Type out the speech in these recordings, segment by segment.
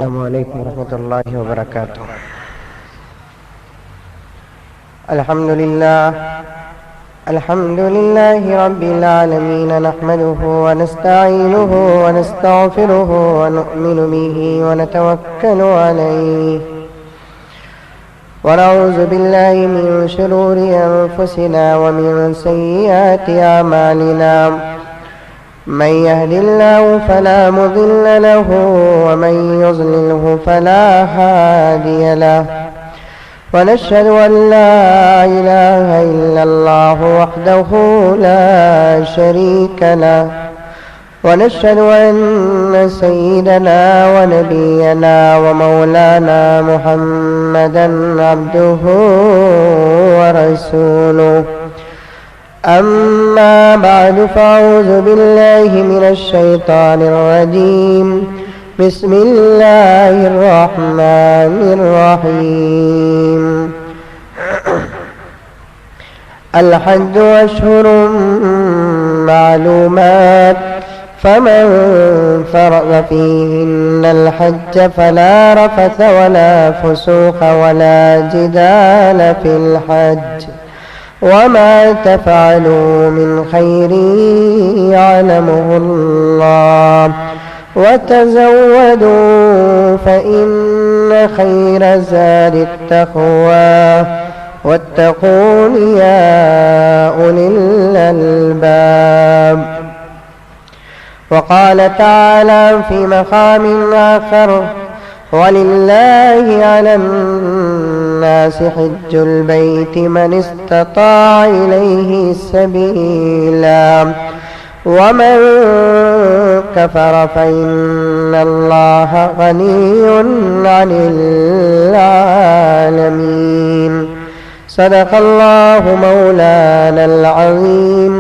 السلام علیکم ورحمۃ اللہ وبرکاتہ۔ الحمد للہ رب العالمین، نحمده ونستعینه ونستغفره ونؤمن به ونتوکل علیہ، ونعوذ باللہ من شرور انفسنا ومن سیئات اعمالنا، من يهد الله فلا مضل له ومن يضلله فلا هادي له، ونشهد أن لا إله إلا الله وحده لا شريك له، ونشهد أن سيدنا ونبينا ومولانا محمدا عبده ورسوله، أما بعد فأعوذ بالله من الشيطان الرجيم، بسم الله الرحمن الرحيم۔ الحج أشهر معلومات، فمن فرض فيهن الحج فلا رفث ولا فسوق ولا جدال في الحج، وما تفعلوا من خير يعلمه الله، وتزودوا فإن خير زاد التقوى، واتقون يا أولي الألباب۔ وقال تعالى في مقام آخر: ولله على الناس حج البيت من استطاع إليه سبيلا، ومن كفر فإن الله غني عن العالمين۔ صدق الله مولانا العظيم۔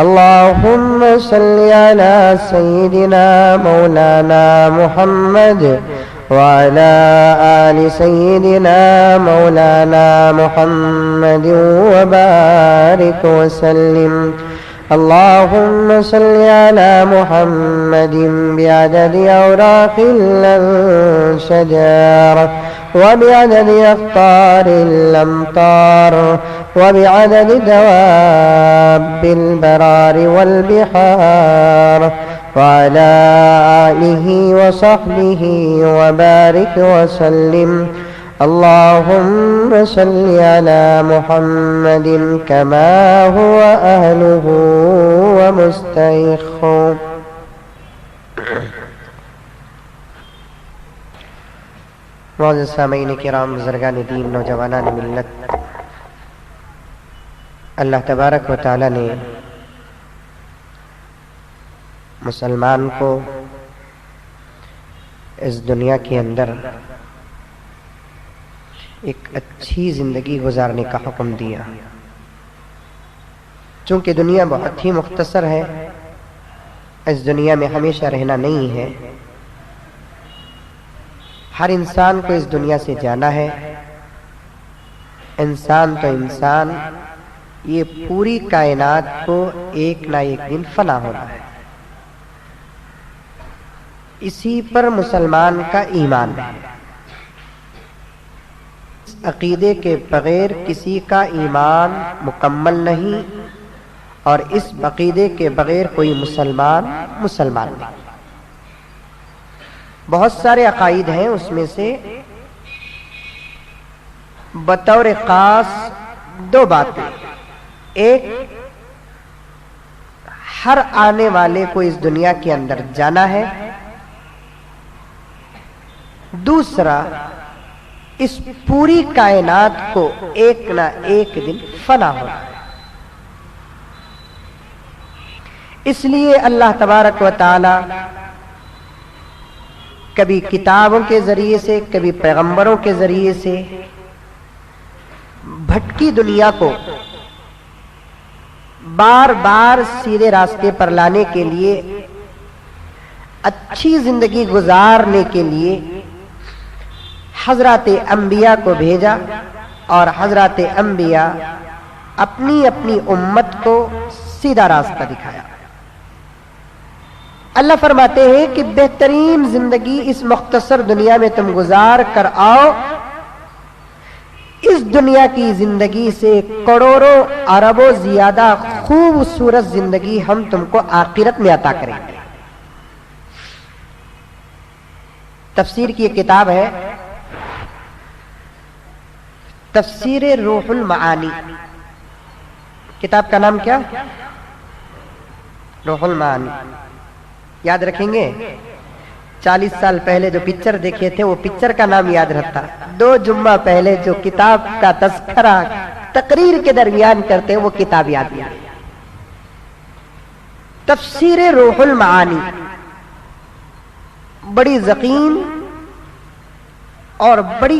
اللهم صل على سيدنا مولانا محمد وعلى آل سيدنا مولانا محمد وبارك وسلم۔ اللهم صل على محمد بعدد أوراق الشجر، وبعدد أقطار الأمطار، وبعدد دواب البرار والبحار، وعلى آله وصحبه وبارك وسلم۔ اللهم صل على محمد كما هو أهله ومستحق۔ معزز سامعین کرام، بزرگان دین، نوجوانان ملت، اللہ تبارک و تعالی نے مسلمان کو اس دنیا کے اندر ایک اچھی زندگی گزارنے کا حکم دیا۔ چونکہ دنیا بہت ہی مختصر ہے، اس دنیا میں ہمیشہ رہنا نہیں ہے، ہر انسان کو اس دنیا سے جانا ہے۔ انسان تو انسان، یہ پوری کائنات کو ایک نہ ایک دن فنا ہونا ہے۔ اسی پر مسلمان کا ایمان ہے۔ عقیدے کے بغیر کسی کا ایمان مکمل نہیں، اور اس عقیدے کے بغیر کوئی مسلمان نہیں۔ بہت سارے عقائد ہیں، اس میں سے بطور خاص دو باتیں: ایک، ہر آنے والے کو اس دنیا کے اندر جانا ہے، دوسرا، اس پوری کائنات کو ایک نہ ایک دن فنا ہونا ہے۔ اس لیے اللہ تبارک و تعالی کبھی کتابوں کے ذریعے سے، کبھی پیغمبروں کے ذریعے سے بھٹکی دنیا کو بار بار سیدھے راستے پر لانے کے لیے، اچھی زندگی گزارنے کے لیے حضرات انبیاء کو بھیجا، اور حضرات انبیاء اپنی اپنی امت کو سیدھا راستہ دکھایا۔ اللہ فرماتے ہیں کہ بہترین زندگی اس مختصر دنیا میں تم گزار کر آؤ، اس دنیا کی زندگی سے کروڑوں اربوں زیادہ خوبصورت زندگی ہم تم کو آخرت میں عطا کریں گے۔ تفسیر کی ایک کتاب ہے تفسیر روح المعانی، کتاب کا نام کیا؟ روح المعانی۔ یاد رکھیں گے 40 سال پہلے جو پکچر دیکھے تھے وہ پکچر کا نام یاد رہتا، 2 جمعہ پہلے جو کتاب کا تذکرہ تقریر کے درمیان کرتے ہیں وہ کتاب یاد نہیں۔ تفسیر روح المعانی بڑی یقین اور بڑی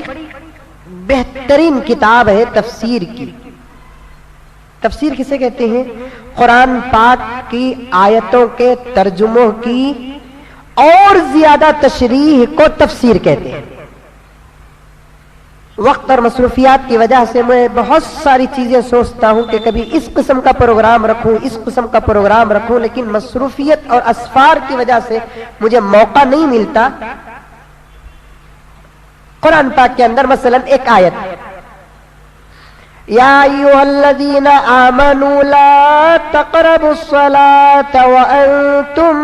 بہترین کتاب ہے تفسیر کی۔ تفسیر کسے کہتے ہیں؟ قرآن پاک کی آیتوں کے ترجموں کی اور زیادہ تشریح کو تفسیر کہتے ہیں۔ وقت اور مصروفیات کی وجہ سے میں بہت ساری چیزیں سوچتا ہوں کہ کبھی اس قسم کا پروگرام رکھوں، اس قسم کا پروگرام رکھوں، لیکن مصروفیت اور اسفار کی وجہ سے مجھے موقع نہیں ملتا۔ قرآن پاک کے اندر مثلا ایک آیت، یا ایھا الذین آمنوا لا تقربوا الصلاة وانتم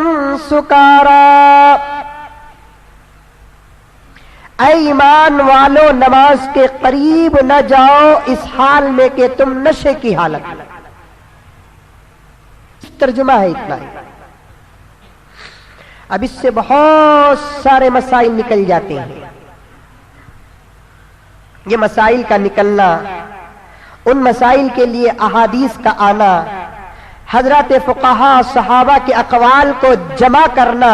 سکارى، اے ایمان والو نماز کے قریب نہ جاؤ اس حال میں کہ تم نشے کی حالت میں۔ ترجمہ ہے اتنا ہی۔ اب اس سے بہت سارے مسائل نکل جاتے ہیں۔ یہ مسائل کا نکلنا، ان مسائل کے لیے احادیث کا آنا، حضرات فقہاء صحابہ کے اقوال کو جمع کرنا،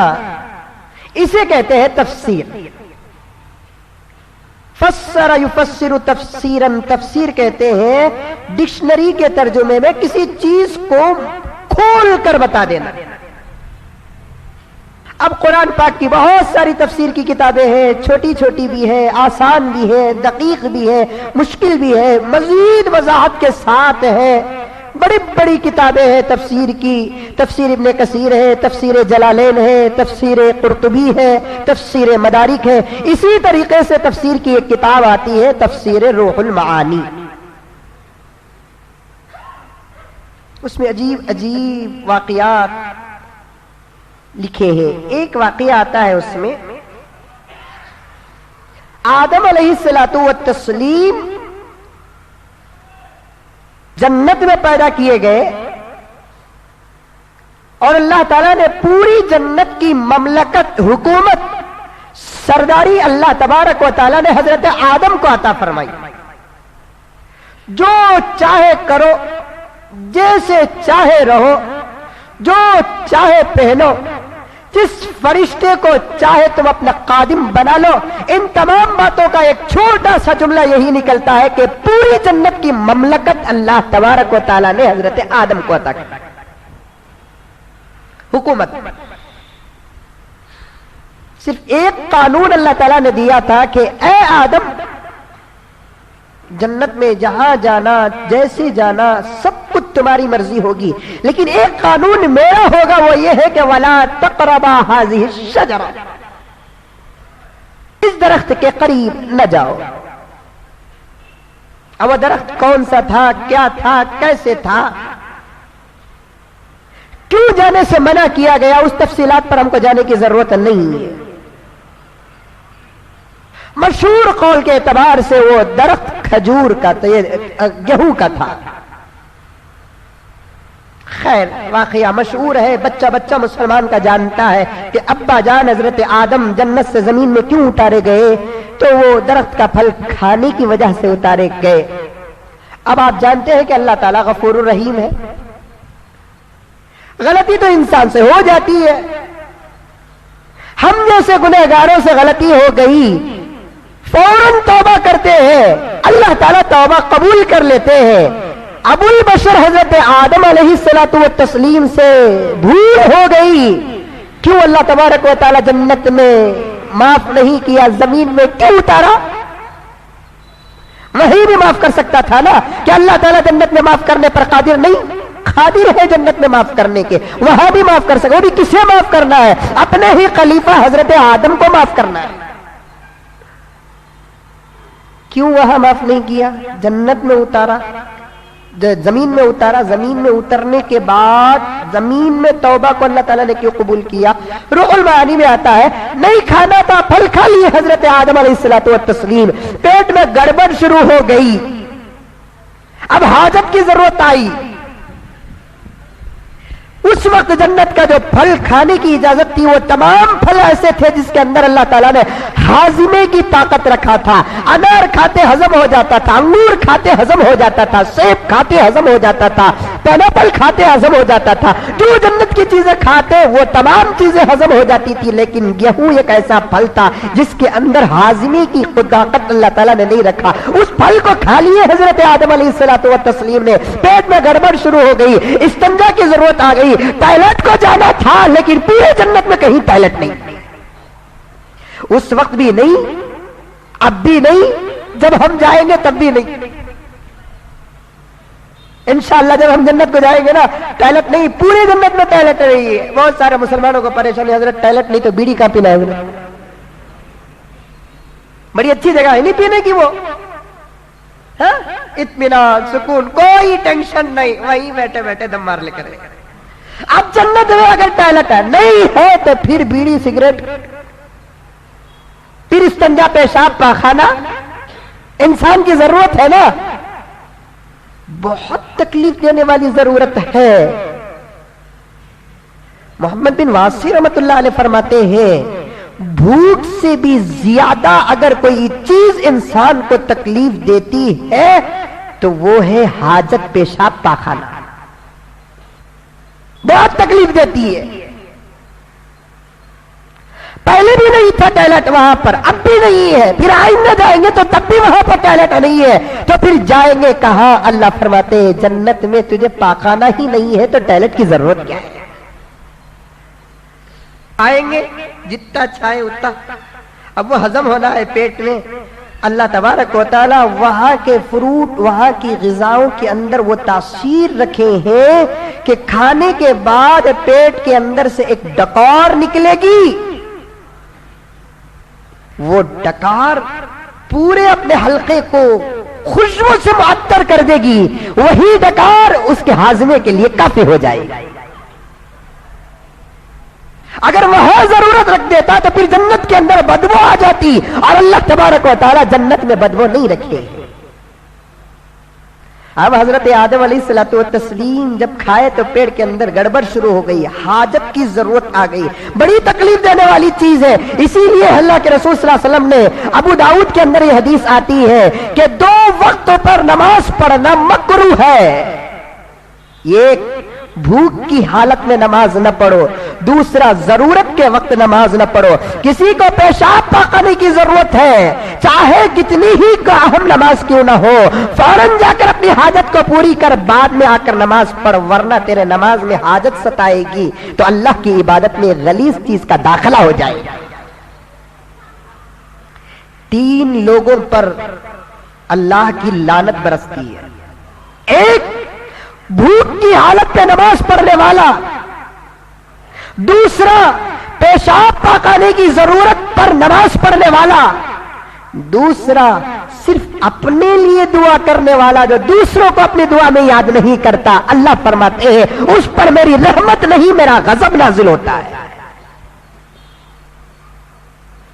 اسے کہتے ہیں تفسیر۔ فسر یفسر تفسیرا، تفسیر کہتے ہیں ڈکشنری کے ترجمے میں کسی چیز کو کھول کر بتا دینا۔ اب قرآن پاک کی بہت ساری تفسیر کی کتابیں ہیں، چھوٹی چھوٹی بھی ہے، آسان بھی ہے، دقیق بھی ہے، مشکل بھی ہے، مزید وضاحت کے ساتھ ہے۔ بڑی بڑی کتابیں ہیں تفسیر کی، تفسیر ابن کثیر ہے، تفسیر جلالین ہے، تفسیر قرطبی ہے، تفسیر مدارک ہے۔ اسی طریقے سے تفسیر کی ایک کتاب آتی ہے تفسیر روح المعانی، اس میں عجیب عجیب واقعات لکھے ہیں۔ ایک واقعہ آتا ہے اس میں، آدم علیہ الصلوۃ والتسلیم جنت میں پیدا کیے گئے اور اللہ تعالیٰ نے پوری جنت کی مملکت، حکومت، سرداری اللہ تبارک و تعالیٰ نے حضرت آدم کو عطا فرمائی۔ جو چاہے کرو، جیسے چاہے رہو، جو چاہے پہنو، جس فرشتے کو چاہے تم اپنا خادم بنا لو۔ ان تمام باتوں کا ایک چھوٹا سا جملہ یہی نکلتا ہے کہ پوری جنت کی مملکت اللہ تبارک و تعالیٰ نے حضرت آدم کو عطا کی، حکومت۔ صرف ایک قانون اللہ تعالیٰ نے دیا تھا کہ اے آدم، جنت میں جہاں جانا، جیسے جانا، سب کچھ تمہاری مرضی ہوگی، لیکن ایک قانون میرا ہوگا، وہ یہ ہے کہ وَلَا تَقْرَبَا هَذِهِ الشَّجَرَةَ، اس درخت کے قریب نہ جاؤ۔ اب وہ درخت کون سا تھا، کیا تھا، کیسے تھا، کیوں جانے سے منع کیا گیا، اس تفصیلات پر ہم کو جانے کی ضرورت نہیں ہے۔ مشہور قول کے اعتبار سے وہ درخت کھجور کا، گیہوں کا تھا۔ خیر، واقعہ مشہور ہے، بچہ بچہ مسلمان کا جانتا ہے کہ ابا جان حضرت آدم جنت سے زمین میں کیوں اتارے گئے، تو وہ درخت کا پھل کھانے کی وجہ سے اتارے گئے۔ اب آپ جانتے ہیں کہ اللہ تعالیٰ غفور الرحیم ہے، غلطی تو انسان سے ہو جاتی ہے، ہم جیسے گنہگاروں سے غلطی ہو گئی، فوراً توبہ کرتے ہیں، اللہ تعالیٰ توبہ قبول کر لیتے ہیں۔ ابو البشر حضرت آدم علیہ الصلوۃ والتسلیم سے بھول ہو گئی، کیوں اللہ تبارک و تعالیٰ جنت میں معاف نہیں کیا، زمین میں کیوں اتارا؟ وہی بھی معاف کر سکتا تھا نا، کہ اللہ تعالیٰ جنت میں معاف کرنے پر قادر نہیں؟ قادر ہے جنت میں معاف کرنے کے، وہاں بھی معاف کر سکے۔ وہ بھی کسے معاف کرنا ہے؟ اپنے ہی خلیفہ حضرت آدم کو معاف کرنا ہے۔ کیوں وہاں معاف نہیں کیا؟ جنت میں اتارا، زمین میں اتارا، زمین میں اترنے کے بعد زمین میں توبہ کو اللہ تعالیٰ نے کیوں قبول کیا؟ روح المعانی میں آتا ہے نہیں کھانا تھا، پھل کھا لیے حضرت آدم علیہ الصلوۃ والتسلیم، پیٹ میں گڑبڑ شروع ہو گئی، اب حاجت کی ضرورت آئی۔ اس وقت جنت کا جو پھل کھانے کی اجازت تھی وہ تمام پھل ایسے تھے جس کے اندر اللہ تعالیٰ نے ہاضمے کی طاقت رکھا تھا۔ انار کھاتے ہضم ہو جاتا تھا، انگور کھاتے ہضم ہو جاتا تھا، سیب کھاتے ہضم ہو جاتا تھا، پائنیپل کھاتے ہضم ہو جاتا تھا۔ جو جنت کی چیزیں کھاتے وہ تمام چیزیں ہضم ہو جاتی تھی، لیکن گیہوں ایک ایسا پھل تھا جس کے اندر ہاضمے کی طاقت اللہ تعالیٰ نے نہیں رکھا۔ اس پھل کو کھا لیے حضرت آدم علیہ الصلوۃ والتسلیم نے، پیٹ میں گڑبڑ شروع ہو گئی، استنجا کی ضرورت آ گئی، ٹوائلٹ کو جانا تھا، لیکن پورے جنت میں کہیں ٹوائلٹ نہیں۔ اس وقت بھی نہیں، اب بھی نہیں، جب ہم جائیں گے تب بھی نہیں۔ انشاءاللہ جب ہم جنت کو جائیں گے نا، ٹوائلٹ نہیں، پورے جنت میں ٹوائلٹ نہیں ہے۔ بہت سارے مسلمانوں کو پریشانی، حضرت ٹوائلٹ نہیں تو بیڑی کہاں پینا ہے؟ بڑی اچھی جگہ ہے نہیں پینے کی، وہ اطمینان، سکون، کوئی ٹینشن نہیں، وہیں بیٹھے بیٹھے دم مار لے کر۔ اب جنت میں اگر ٹوائلٹ ہے نہیں ہے تو پھر بیڑی سگریٹ، پھر استنجا، پیشاب، پاخانہ، انسان کی ضرورت ہے نا، بہت تکلیف دینے والی ضرورت ہے۔ محمد بن واسی رحمت اللہ علیہ فرماتے ہیں بھوک سے بھی زیادہ اگر کوئی چیز انسان کو تکلیف دیتی ہے تو وہ ہے حاجت، پیشاب، پاخانہ، بہت تکلیف دیتی ہے۔ پہلے بھی نہیں تھا ٹوائلٹ وہاں پر، اب بھی نہیں ہے، پھر آئندہ جائیں گے تو تب بھی وہاں پر ٹوائلٹ نہیں ہے، تو پھر جائیں گے کہاں؟ اللہ فرماتے ہیں جنت میں تجھے پاخانہ ہی نہیں ہے تو ٹوائلٹ کی ضرورت کیا ہے؟ آئیں گے جتنا چاہے اتنا، اب وہ ہضم ہونا ہے پیٹ میں۔ اللہ تبارک و تعالی وہاں کے فروٹ، وہاں کی غذاؤں کے اندر وہ تاثیر رکھے ہیں کہ کھانے کے بعد پیٹ کے اندر سے ایک ڈکار نکلے گی، وہ ڈکار پورے اپنے حلقے کو خوشبو سے معطر کر دے گی، وہی ڈکار اس کے ہاضمے کے لیے کافی ہو جائے گا۔ اگر وہاں ضرورت رکھ دیتا تو پھر جنت کے اندر بدبو آ جاتی، اور اللہ تبارک و تعالیٰ جنت میں بدبو نہیں رکھے۔ اب حضرت آدم علیہ الصلوۃ والتسلیم جب کھائے تو پیٹ کے اندر گڑبڑ شروع ہو گئی، حاجت کی ضرورت آ گئی، بڑی تکلیف دینے والی چیز ہے۔ اسی لیے اللہ کے رسول صلی اللہ علیہ وسلم نے، ابو داؤد کے اندر یہ حدیث آتی ہے کہ 2 وقتوں پر نماز پڑھنا مکروہ ہے۔ ایک بھوک کی حالت میں نماز نہ پڑھو، دوسرا ضرورت کے وقت نماز نہ پڑھو۔ کسی کو پیشاب پاخانے کی ضرورت ہے، چاہے کتنی ہی اہم نماز کیوں نہ ہو، فوراً جا کر اپنی حاجت کو پوری کر، بعد میں آ کر نماز پڑھ، ورنہ تیرے نماز میں حاجت ستائے گی تو اللہ کی عبادت میں غلیظ چیز کا داخلہ ہو جائے گا۔ 3 لوگوں پر اللہ کی لعنت برستی ہے۔ ایک بھوک کی حالت پہ نماز پڑھنے والا، دوسرا پیشاب پاخانے کی ضرورت پر نماز پڑھنے والا، دوسرا صرف اپنے لیے دعا کرنے والا جو دوسروں کو اپنی دعا میں یاد نہیں کرتا۔ اللہ فرماتے ہیں اس پر میری رحمت نہیں، میرا غضب نازل ہوتا ہے۔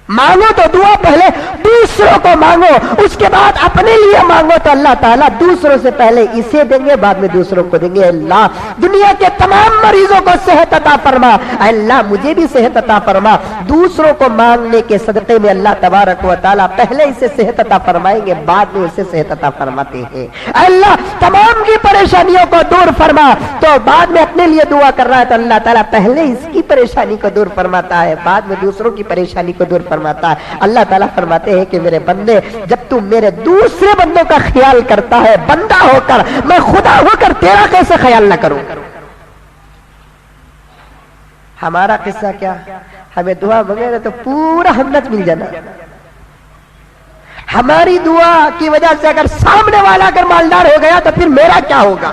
مانگو تو دعا پہلے دوسروں کو مانگو، اس کے بعد اپنے لیے مانگو تو اللہ تعالیٰ دوسروں سے پہلے اسے دیں گے، بعد میں دوسروں کو دیں گے۔ اللہ دنیا کے تمام مریضوں کو صحت عطا فرما، اللہ مجھے بھی صحت عطا فرما۔ دوسروں کو مانگنے کے صدقے میں اللہ تبارک و تعالیٰ پہلے اسے صحت عطا فرمائیں گے، بعد میں اسے صحت عطا فرماتے ہیں۔ اللہ تمام کی پریشانیوں کو دور فرما، تو بعد میں اپنے لیے دعا کر رہا ہے تو اللہ تعالیٰ پہلے اس کی پریشانی کو دور فرماتا ہے، بعد میں دوسروں کی پریشانی کو دور فرماتا ہے۔ اللہ تعالیٰ فرماتے ہیں کہ میرے بندے، جب تم میرے دوسرے بندوں کا خیال کرتا ہے بندہ ہو کر، میں خدا ہو کر تیرا کیسے خیال نہ کروں؟ ہمارا قصہ کیا؟ ہمیں دعا مانگے تو پورا ہمت مل جانا۔ ہماری دعا کی وجہ سے اگر سامنے والا اگر مالدار ہو گیا تو پھر میرا کیا ہوگا؟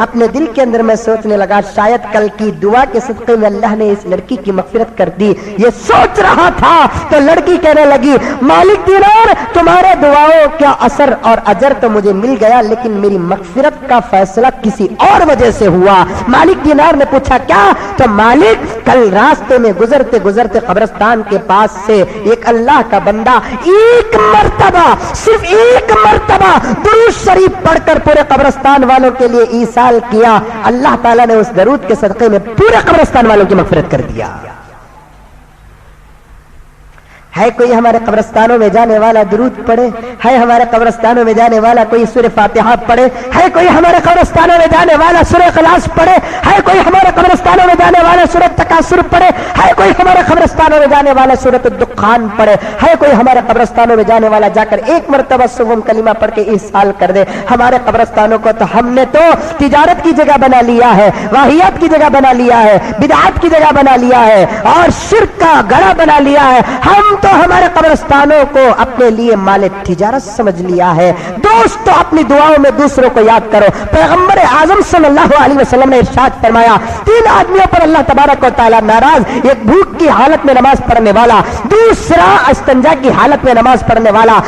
اپنے دل کے اندر میں سوچنے لگا شاید کل کی دعا کے صدقے میں اللہ نے اس لڑکی کی مغفرت کر دی. یہ سوچ رہا تھا تو لڑکی کہنے لگی مالک دینار تمہارے دعاؤں کا اثر اور اجر تو مجھے مل گیا لیکن میری مغفرت کا فیصلہ کسی اور وجہ سے ہوا. مالک دینار نے پوچھا کیا؟ تو مالک کل راستے میں گزرتے گزرتے قبرستان کے پاس سے ایک اللہ کا بندہ ایک مرتبہ صرف ایک مرتبہ درود شریف پڑھ کر پورے قبرستان والوں کے لیے ایصال کیا. اللہ تعالیٰ نے اس درود کے صدقے میں پورے قبرستان والوں کی مغفرت کر دیا. ہے کوئی ہمارے قبرستانوں میں جانے والا درود پڑھے؟ ہے ہمارے قبرستانوں میں جانے والا کوئی سورہ فاتحہ پڑھے؟ ہے کوئی ہمارے قبرستانوں میں جانے والا سورہ اخلاص پڑھے؟ ہے کوئی ہمارے قبرستانوں میں جانے والا سورہ تکاثر پڑھے؟ ہے کوئی ہمارے قبرستانوں میں جانے والا سورۃ الدخان پڑھے؟ ہے کوئی ہمارے قبرستانوں میں جانے والا جا کر ایک مرتبہ سوم کلمہ پڑھ کے ایصال کر دے؟ ہمارے قبرستانوں کو تو ہم نے تو تجارت کی جگہ بنا لیا ہے، واہیات کی جگہ بنا لیا ہے، بدعات کی جگہ بنا لیا ہے اور شرک کا گڑھا بنا لیا ہے. ہم تو ہمارے قبرستانوں کو اپنے لیے مال تجارت سمجھ لیا ہے. دوستو اپنی دعاؤں میں دوسروں کو یاد کرو. پیغمبر اعظم صلی اللہ علیہ وسلم نے ارشاد فرمایا 3 آدمیوں پر اللہ تبارک و تعالی ناراض، ایک بھوک کی حالت میں نماز پڑھنے والا، دوسرا استنجا کی حالت میں نماز پڑھنے والا،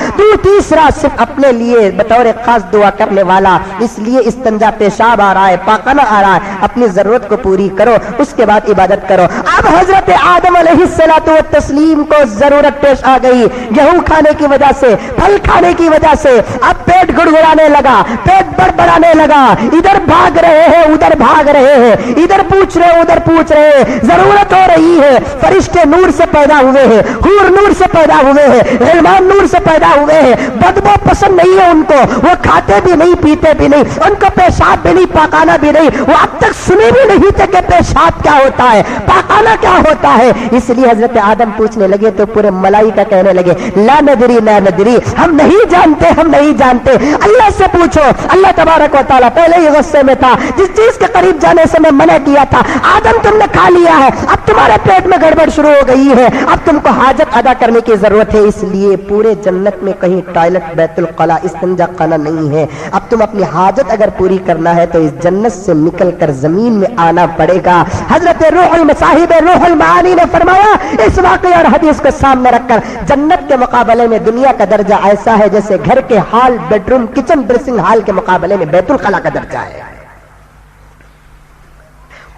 تیسرا صرف اپنے لیے بطور خاص دعا کرنے والا. اس لیے استنجا پیشاب آ رہا ہے، پاخانہ آ رہا ہے، اپنی ضرورت کو پوری کرو، اس کے بعد عبادت کرو. اب حضرت آدم علیہ الصلوۃ والتسلیم کو ضرورت پیش آ گئی گیہوں کھانے کی وجہ سے، پھل کھانے کی وجہ سے. اب پیٹ گڑگڑانے لگا، پیٹ بڑبڑانے لگا، ادھر بھاگ رہے ہیں ادھر بھاگ رہے ہیں، ادھر پوچھ رہے ادھر پوچھ رہے ہیں. ضرورت ہو رہی ہے. فرشتے نور سے پیدا ہوئے ہیں، حور نور سے پیدا ہوئے ہیں، غلمان نور سے پیدا ہوئے ہیں. بدبو پسند نہیں ہے ان کو، وہ کھاتے بھی نہیں پیتے بھی نہیں، ان کو پیشاب بھی نہیں پاخانہ بھی نہیں. وہ اب تک سنے بھی نہیں تھے کہ پیشاب کیا ہوتا ہے، پاخانہ کیا ہوتا ہے. اس لیے حضرت آدم پوچھنے لگے تو پورے ملائکہ کہنے لگے لا ندری لا ندری، ہم نہیں جانتے ہم نہیں جانتے. اللہ سے پوچھو. اللہ تبارک و تعالیٰ پہلے ہی غصے میں تھا، جس چیز کے قریب جانے سے میں منع کیا تھا آدم تم نے کھا لیا ہے، اب تمہارے پیٹ میں گڑبڑ شروع ہو گئی ہے، اب تم کو حاجت ادا کرنے کی ضرورت ہے. اس لیے پورے جنت میں کہیں ٹوائلٹ بیت الخلا استنجا خانہ نہیں ہے. اب تم اپنی حاجت اگر پوری کرنا ہے تو اس جنت سے نکل کر زمین میں آنا پڑے گا. حضرت روح المصاحب روح المعانی نے فرمایا اس واقعہ اور حدیث کو سامنے رکھ کر جنت کے مقابلے میں دنیا کا درجہ ایسا ہے جیسے گھر کے hall, bed room, kitchen, dressing hall کے مقابلے میں بیت الخلا کا درجہ ہے.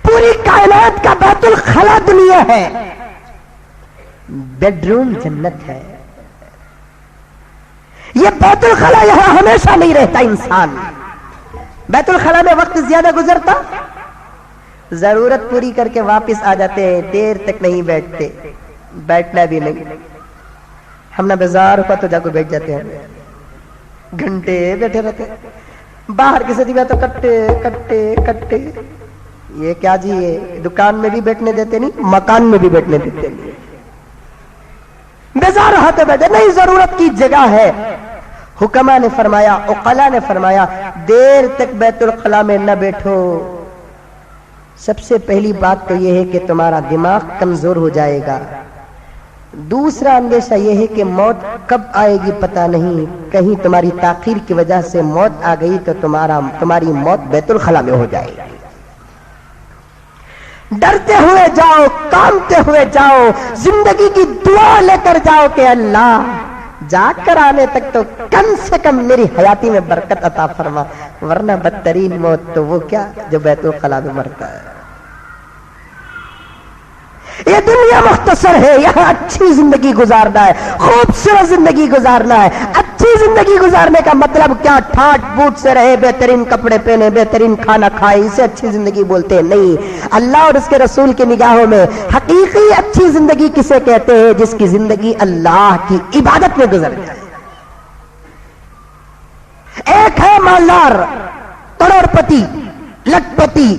پوری کائنات کا بیت الخلا دنیا ہے، بیڈ روم جنت ہے. یہ بیت الخلا یہاں ہمیشہ نہیں رہتا. انسان بیت الخلا میں وقت زیادہ گزرتا، ضرورت پوری کر کے واپس آ جاتے ہیں، دیر تک نہیں بیٹھتے، بیٹھنا بھی نہیں. ہم نہ بازار ہوا تو جا کے بیٹھ جاتے ہیں، گھنٹے بیٹھے رہتے. باہر کسی جگہ تو کٹے کٹے کٹے. یہ کیا جی، یہ دکان میں بھی بیٹھنے دیتے نہیں، مکان میں بھی بیٹھنے دیتے نہیں. بازار ہاتھ بیٹھے نہیں، ضرورت کی جگہ ہے. حکما نے فرمایا، عقلا نے فرمایا دیر تک بیت الخلا میں نہ بیٹھو. سب سے پہلی بات تو یہ ہے کہ تمہارا دماغ کمزور ہو جائے گا. دوسرا اندیشہ یہ ہے کہ موت کب آئے گی پتہ نہیں، کہیں تمہاری تاخیر کی وجہ سے موت آ گئی تو تمہاری موت بیت الخلا میں ہو جائے گی. ڈرتے ہوئے جاؤ، کامتے ہوئے جاؤ، زندگی کی دعا لے کر جاؤ کہ اللہ جا کر آنے تک تو کم سے کم میری حیاتی میں برکت عطا فرما، ورنہ بدترین موت تو وہ کیا جو بیت الخلا میں مرتا ہے. یہ دنیا مختصر ہے، یہاں اچھی زندگی گزارنا ہے، خوبصورت زندگی گزارنا ہے. اچھی زندگی گزارنے کا مطلب کیا؟ ٹھاٹ بوٹ سے رہے، بہترین کپڑے پہنے، بہترین کھانا کھائے، اسے اچھی زندگی بولتے ہیں؟ نہیں. اللہ اور اس کے رسول کی نگاہوں میں حقیقی اچھی زندگی کسے کہتے ہیں؟ جس کی زندگی اللہ کی عبادت میں گزر جائے. ایک ہے مالدار، کروڑ پتی، لکھ پتی،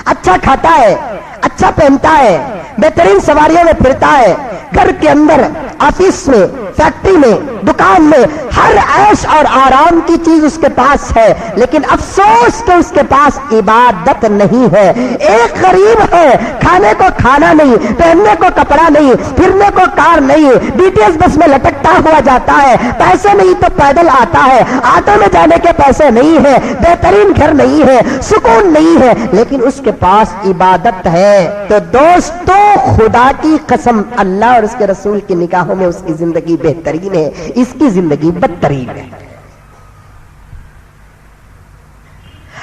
اچھا کھاتا ہے، اچھا پہنتا ہے، بہترین سواریوں میں پھرتا ہے، گھر کے اندر، آفس میں، فیکٹری میں، دکان میں، ہر عیش اور آرام کی چیز اس کے پاس ہے، لیکن افسوس کہ اس کے پاس عبادت نہیں ہے۔ ایک غریب ہے، کھانے کو کھانا نہیں، پہننے کو کپڑا نہیں، پھرنے کو کار نہیں، ڈی ٹی ایس بس میں لٹکتا ہوا جاتا ہے، پیسے نہیں تو پیدل آتا ہے، آٹو میں جانے کے پیسے نہیں ہے، بہترین گھر نہیں ہے، سکون نہیں ہے، لیکن اس کے پاس عبادت ہے۔ تو دوستو خدا کی قسم، اللہ اور اس کے رسول کی نگاہوں میں اس کی زندگی بہترین ہے، اس کی زندگی بدترین ہے۔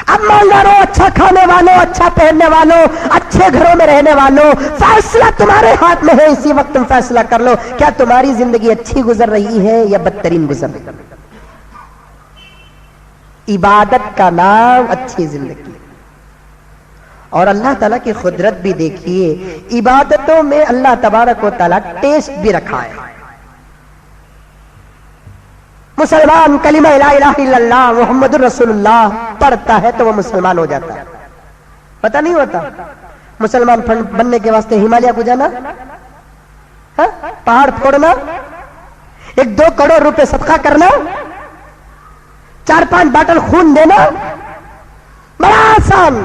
اب مالداروں، اچھا کھانے والوں، اچھا پہننے والوں، اچھے گھروں میں رہنے والوں، فیصلہ تمہارے ہاتھ میں ہے، اسی وقت تم فیصلہ کر لو، کیا تمہاری زندگی اچھی گزر رہی ہے یا بدترین گزر رہی ہے؟ عبادت کا نام اچھی زندگی، اور اللہ تعالیٰ کی قدرت بھی دیکھیے، عبادتوں میں اللہ تبارک و تعالیٰ ٹیسٹ بھی رکھا ہے۔ مسلمان کلمہ لا الہ الا اللہ محمد الرسول اللہ پڑھتا ہے تو وہ مسلمان ہو جاتا ہے۔ پتہ نہیں ہوتا مسلمان بننے کے واسطے ہمالیہ کو جانا، پہاڑ پھوڑنا، 1-2 کروڑ روپے صدقہ کرنا، 4-5 باٹل خون دینا، بڑا آسان۔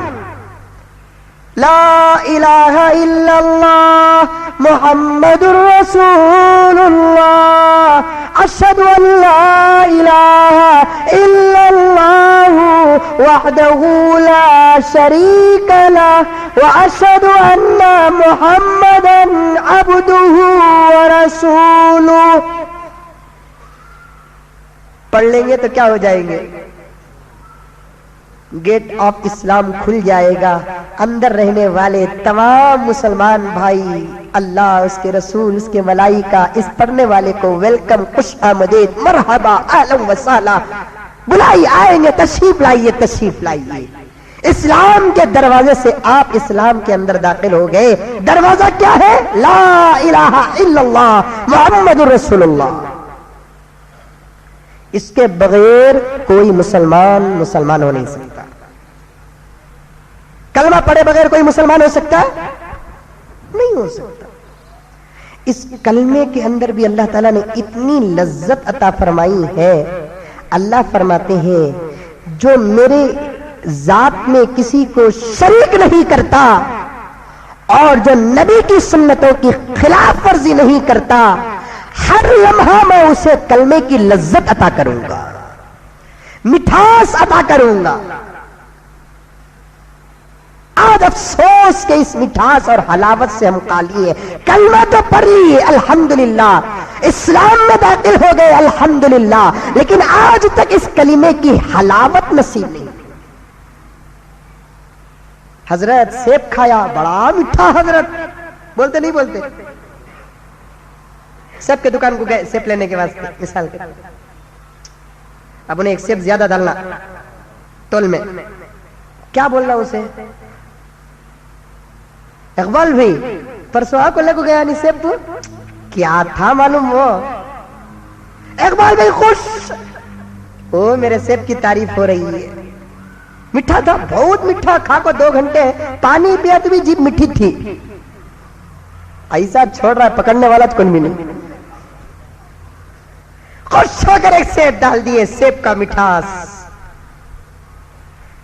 لا الہ الا اللہ محمد الرسول اللہ، اشہد ان لا الہ الا اللہ وحدہ لا شریک لہ واشہد ان محمدا عبدہ ورسولہ۔ پڑھ لیں گے تو کیا ہو جائیں گے؟ گیٹ آف اسلام کھل جائے گا، اندر رہنے والے تمام مسلمان بھائی اللہ، اس کے رسول، اس کے ملائکہ اس پڑھنے والے کو ویلکم، خوش آمدید، مرحبا، اہلا و سہلا، بلائی، آئیں گے، تشریف لائیے، تشریف لائیے۔ اسلام کے دروازے سے آپ اسلام کے اندر داخل ہو گئے۔ دروازہ کیا ہے؟ لا الہ الا اللہ محمد الرسول اللہ۔ اس کے بغیر کوئی مسلمان ہو نہیں سکتا۔ کلمہ پڑھے بغیر کوئی مسلمان ہو سکتا ہے؟ نہیں ہو سکتا۔ اس کلمے کے اندر بھی اللہ تعالیٰ نے اتنی لذت عطا فرمائی ہے۔ اللہ فرماتے ہیں جو میرے ذات میں کسی کو شریک نہیں کرتا اور جو نبی کی سنتوں کی خلاف ورزی نہیں کرتا، ہر لمحہ میں اسے کلمے کی لذت عطا کروں گا، مٹھاس عطا کروں گا۔ آج افسوس کہ اس مٹھاس اور حلاوت سے ہم خالی ہیں۔ کلمہ تو پڑھ لیے الحمدللہ، اسلام میں داخل ہو گئے الحمدللہ، لیکن آج تک اس کلمے کی حلاوت نصیب نہیں۔ حضرت سیب کھایا، بڑا میٹھا، حضرت بولتے نہیں بولتے؟ سیب کے دکان کو گئے سیب لینے کے واسطے، مثال کے، اب انہیں ایک سیب زیادہ ڈالنا تول میں، کیا بولنا اسے؟ اقبال بھائی پرسوں آپ کو لے کو گیا نہیں سیب تو کیا تھا معلوم؟ وہ اقبال بھائی خوش، او میرے سیب کی تعریف ہو رہی ہے، میٹھا تھا، بہت میٹھا، کھا کو 2 گھنٹے پانی پیا تو بھی جیب میٹھی تھی۔ ایسا چھوڑ رہا ہے پکڑنے والا تو کون بھی نہیں، خوش ہو کر ایک سیب ڈال دیے، سیب کا مٹھاس۔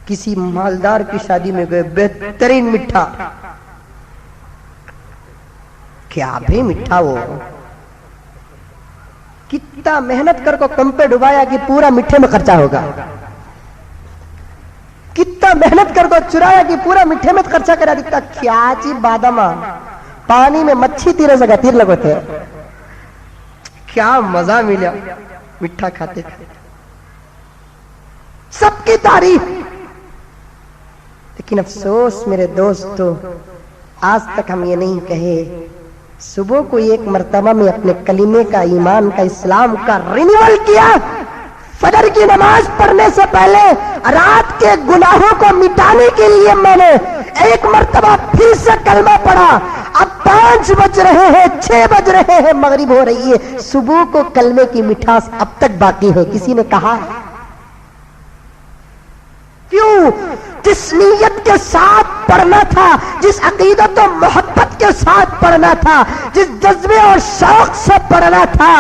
کسی مالدار کی شادی میں گئے، بہترین میٹھا، کیا بھی میٹھا، وہ کتنا محنت کر کو کم پہ ڈبایا کہ پورا میٹھے میں خرچہ ہوگا، کتنا محنت کر کو چرایا کہ پورا میٹھے میں خرچہ کرا دیتا، کیا چی بادام پانی میں مچھی تیرے سکا تیر لگو تھے، کیا مزہ ملا میٹھا کھاتے کھاتے، سب کی تعریف۔ لیکن افسوس میرے دوستو، آج تک ہم یہ نہیں کہے، صبح کو ایک مرتبہ میں اپنے کلمے کا، ایمان کا، اسلام کا رینیول کیا، فجر کی نماز پڑھنے سے پہلے رات کے گناہوں کو مٹانے کے لیے میں نے ایک مرتبہ پھر سے کلمہ پڑھا۔ اب 5 بج رہے ہیں، 6 بج رہے ہیں، مغرب ہو رہی ہے، صبح کو کلمے کی مٹھاس اب تک باقی ہے۔ کسی نے کہا کیوں؟ جس نیت کے ساتھ پڑھنا تھا، جس عقیدت و محبت کے ساتھ پڑھنا تھا، جس جذبے اور شوق سے پڑھنا تھا،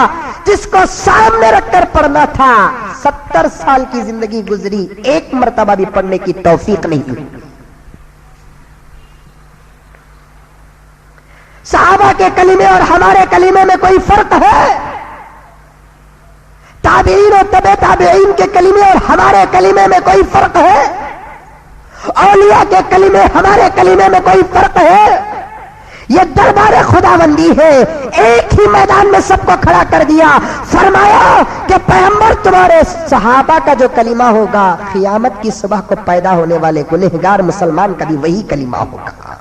جس کو سامنے رکھ کر پڑھنا تھا، 70 سال کی زندگی گزری، ایک مرتبہ بھی پڑھنے کی توفیق نہیں ہوئی۔ صحابہ کے کلمے اور ہمارے کلمے میں کوئی فرق ہے؟ تابعین اور تبع تابعین کے کلمے اور ہمارے کلمے میں کوئی فرق ہے؟ اولیاء کے کلمے ہمارے کلمے میں کوئی فرق ہے؟ یہ دربار خداوندی ہے، ایک ہی میدان میں سب کو کھڑا کر دیا، فرمایا کہ پیغمبر تمہارے صحابہ کا جو کلمہ ہوگا، قیامت کی صبح کو پیدا ہونے والے گنہگار مسلمان کا بھی وہی کلمہ ہوگا۔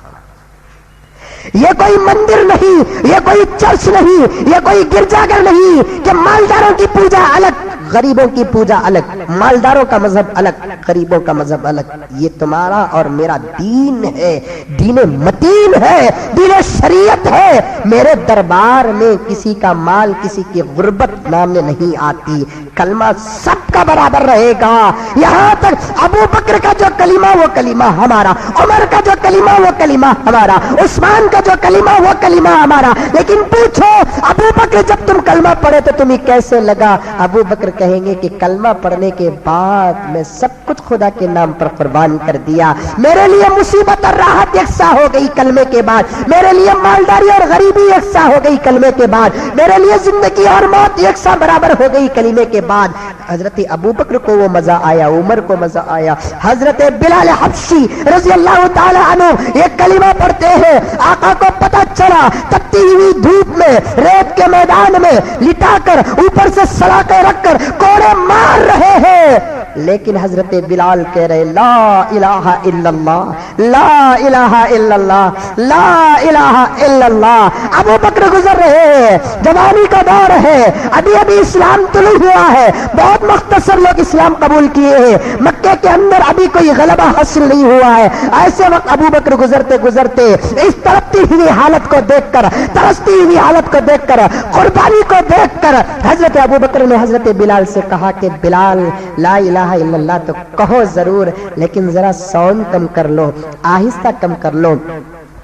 یہ کوئی مندر نہیں، یہ کوئی چرچ نہیں، یہ کوئی گرجا گھر نہیں کہ مالداروں کی پوجا الگ، غریبوں کی پوجا الگ، مالداروں کا مذہب الگ، غریبوں کا مذہب الگ۔ یہ تمہارا اور میرا دین ہے، دین متین ہے، دین شریعت ہے۔ میرے دربار میں کسی کا مال، کسی کی غربت نامنے نہیں آتی، کلمہ سب کا برابر رہے گا۔ یہاں تک ابو بکر کا جو کلمہ وہ کلمہ ہمارا، عمر کا جو کلمہ وہ کلمہ ہمارا، عثمان کا جو کلمہ وہ کلمہ ہمارا۔ لیکن پوچھو ابو بکر جب تم کلمہ پڑھے تو تمہیں کیسے لگا؟ ابو بکر کہیں گے کہ کلمہ پڑھنے کے بعد میں سب کچھ خدا کے نام پر قربان کر دیا، میرے لیے مصیبت اور راحت یکساں ہو گئی کلمے کے بعد، میرے لیے مالداری اور غریبی یکساں ہو گئی کلمے کے بعد، میرے لیے زندگی اور موت یکساں برابر ہو گئی کلمے کے بعد۔ حضرت ابو بکر کو وہ مزہ آیا، عمر کو مزہ آیا۔ حضرت بلال حبشی رضی اللہ تعالی عنہ یہ کلمہ پڑھتے ہیں، آقا کو پتہ چلا تپتی ہوئی دھوپ میں، ریت کے میدان میں لٹا کر اوپر سے سلاخیں رکھ کر کوڑے مار رہے ہیں، لیکن حضرت بلال کہہ رہے لا الہ الا اللہ، لا الہ الا اللہ، لا الہ الا اللہ۔ ابو بکر گزر رہے ہیں، جوانی کا دور ہے، ابھی ابھی اسلام طلوع ہوا ہے، بہت مختصر لوگ اسلام قبول کیے ہیں، مکے کے اندر ابھی کوئی غلبہ حاصل نہیں ہوا ہے۔ ایسے وقت ابو بکر گزرتے گزرتے اس تڑپتی ہوئی حالت کو دیکھ کر، ترستی ہوئی حالت کو دیکھ کر، قربانی کو دیکھ کر حضرت ابو بکر نے حضرت بلال سے کہا کہ بلال لا الہ الا اللہ تو کہو ضرور، لیکن ذرا ساؤنڈ کم کر لو، آہستہ کم کر لو۔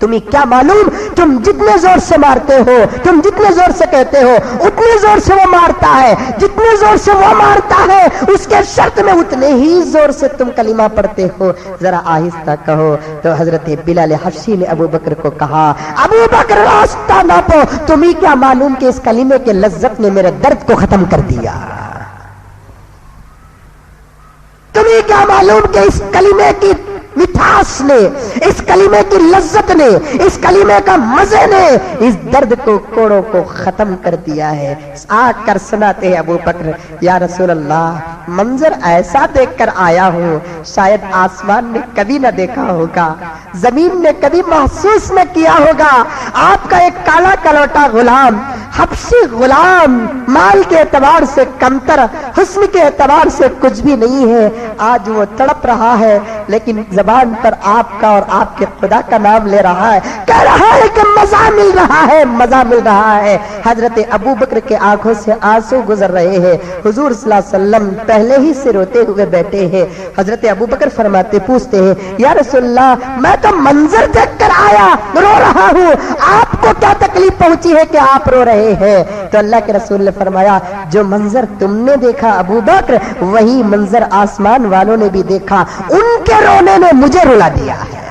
تمہیں کیا معلوم، تم جتنے زور سے مارتے ہو، تم جتنے زور سے کہتے ہو، اتنے زور سے وہ مارتا ہے، جتنے زور سے وہ مارتا ہے اس کے شرط میں اتنے ہی زور سے تم کلمہ پڑھتے ہو، ذرا آہستہ کہو۔ تو حضرت بلال حبشی نے ابو بکر کو کہا ابو بکر راستہ ناپو، تمہیں کیا معلوم کہ اس کلمے کے لذت نے میرے درد کو ختم کر دیا، تمہیں کیا معلوم کہ اس کلمے کی مٹھاس نے، اس کلمے کی لذت نے، اس کلمے کا مزے نے اس درد کو، کوڑوں کو ختم کر دیا ہے۔ آ کر سناتے ہیں ابو بکر یا رسول اللہ منظر ایسا دیکھ کر آیا ہوں شاید آسمان نے کبھی نہ دیکھا ہوگا، زمین نے کبھی محسوس نہ کیا ہوگا۔ آپ کا ایک کالا کلوٹا غلام، حبشی غلام، مال کے اعتبار سے کمتر، حسن کے اعتبار سے کچھ بھی نہیں ہے، آج وہ تڑپ رہا ہے لیکن زبان پر آپ کا اور آپ کے خدا کا نام لے رہا ہے، کہہ رہا ہے کہ مزہ مل رہا ہے، مزہ مل رہا ہے۔ حضرت ابو بکر کے آنکھوں سے آنسو گزر رہے ہیں، حضور صلی اللہ علیہ وسلم پہلے ہی سے روتے ہوئے بیٹھے ہیں۔ حضرت ابو بکر فرماتے، پوچھتے ہیں یا رسول اللہ میں تو منظر دیکھ کر آیا، رو رہا ہوں، آپ کو کیا تکلیف پہنچی ہے کہ آپ رو رہے ہیں؟ تو اللہ کے رسول نے فرمایا جو منظر تم نے دیکھا ابو بکر، وہی منظر آسمان والوں نے بھی دیکھا، ان کے رونے نے مجھے رلا دیا ہے،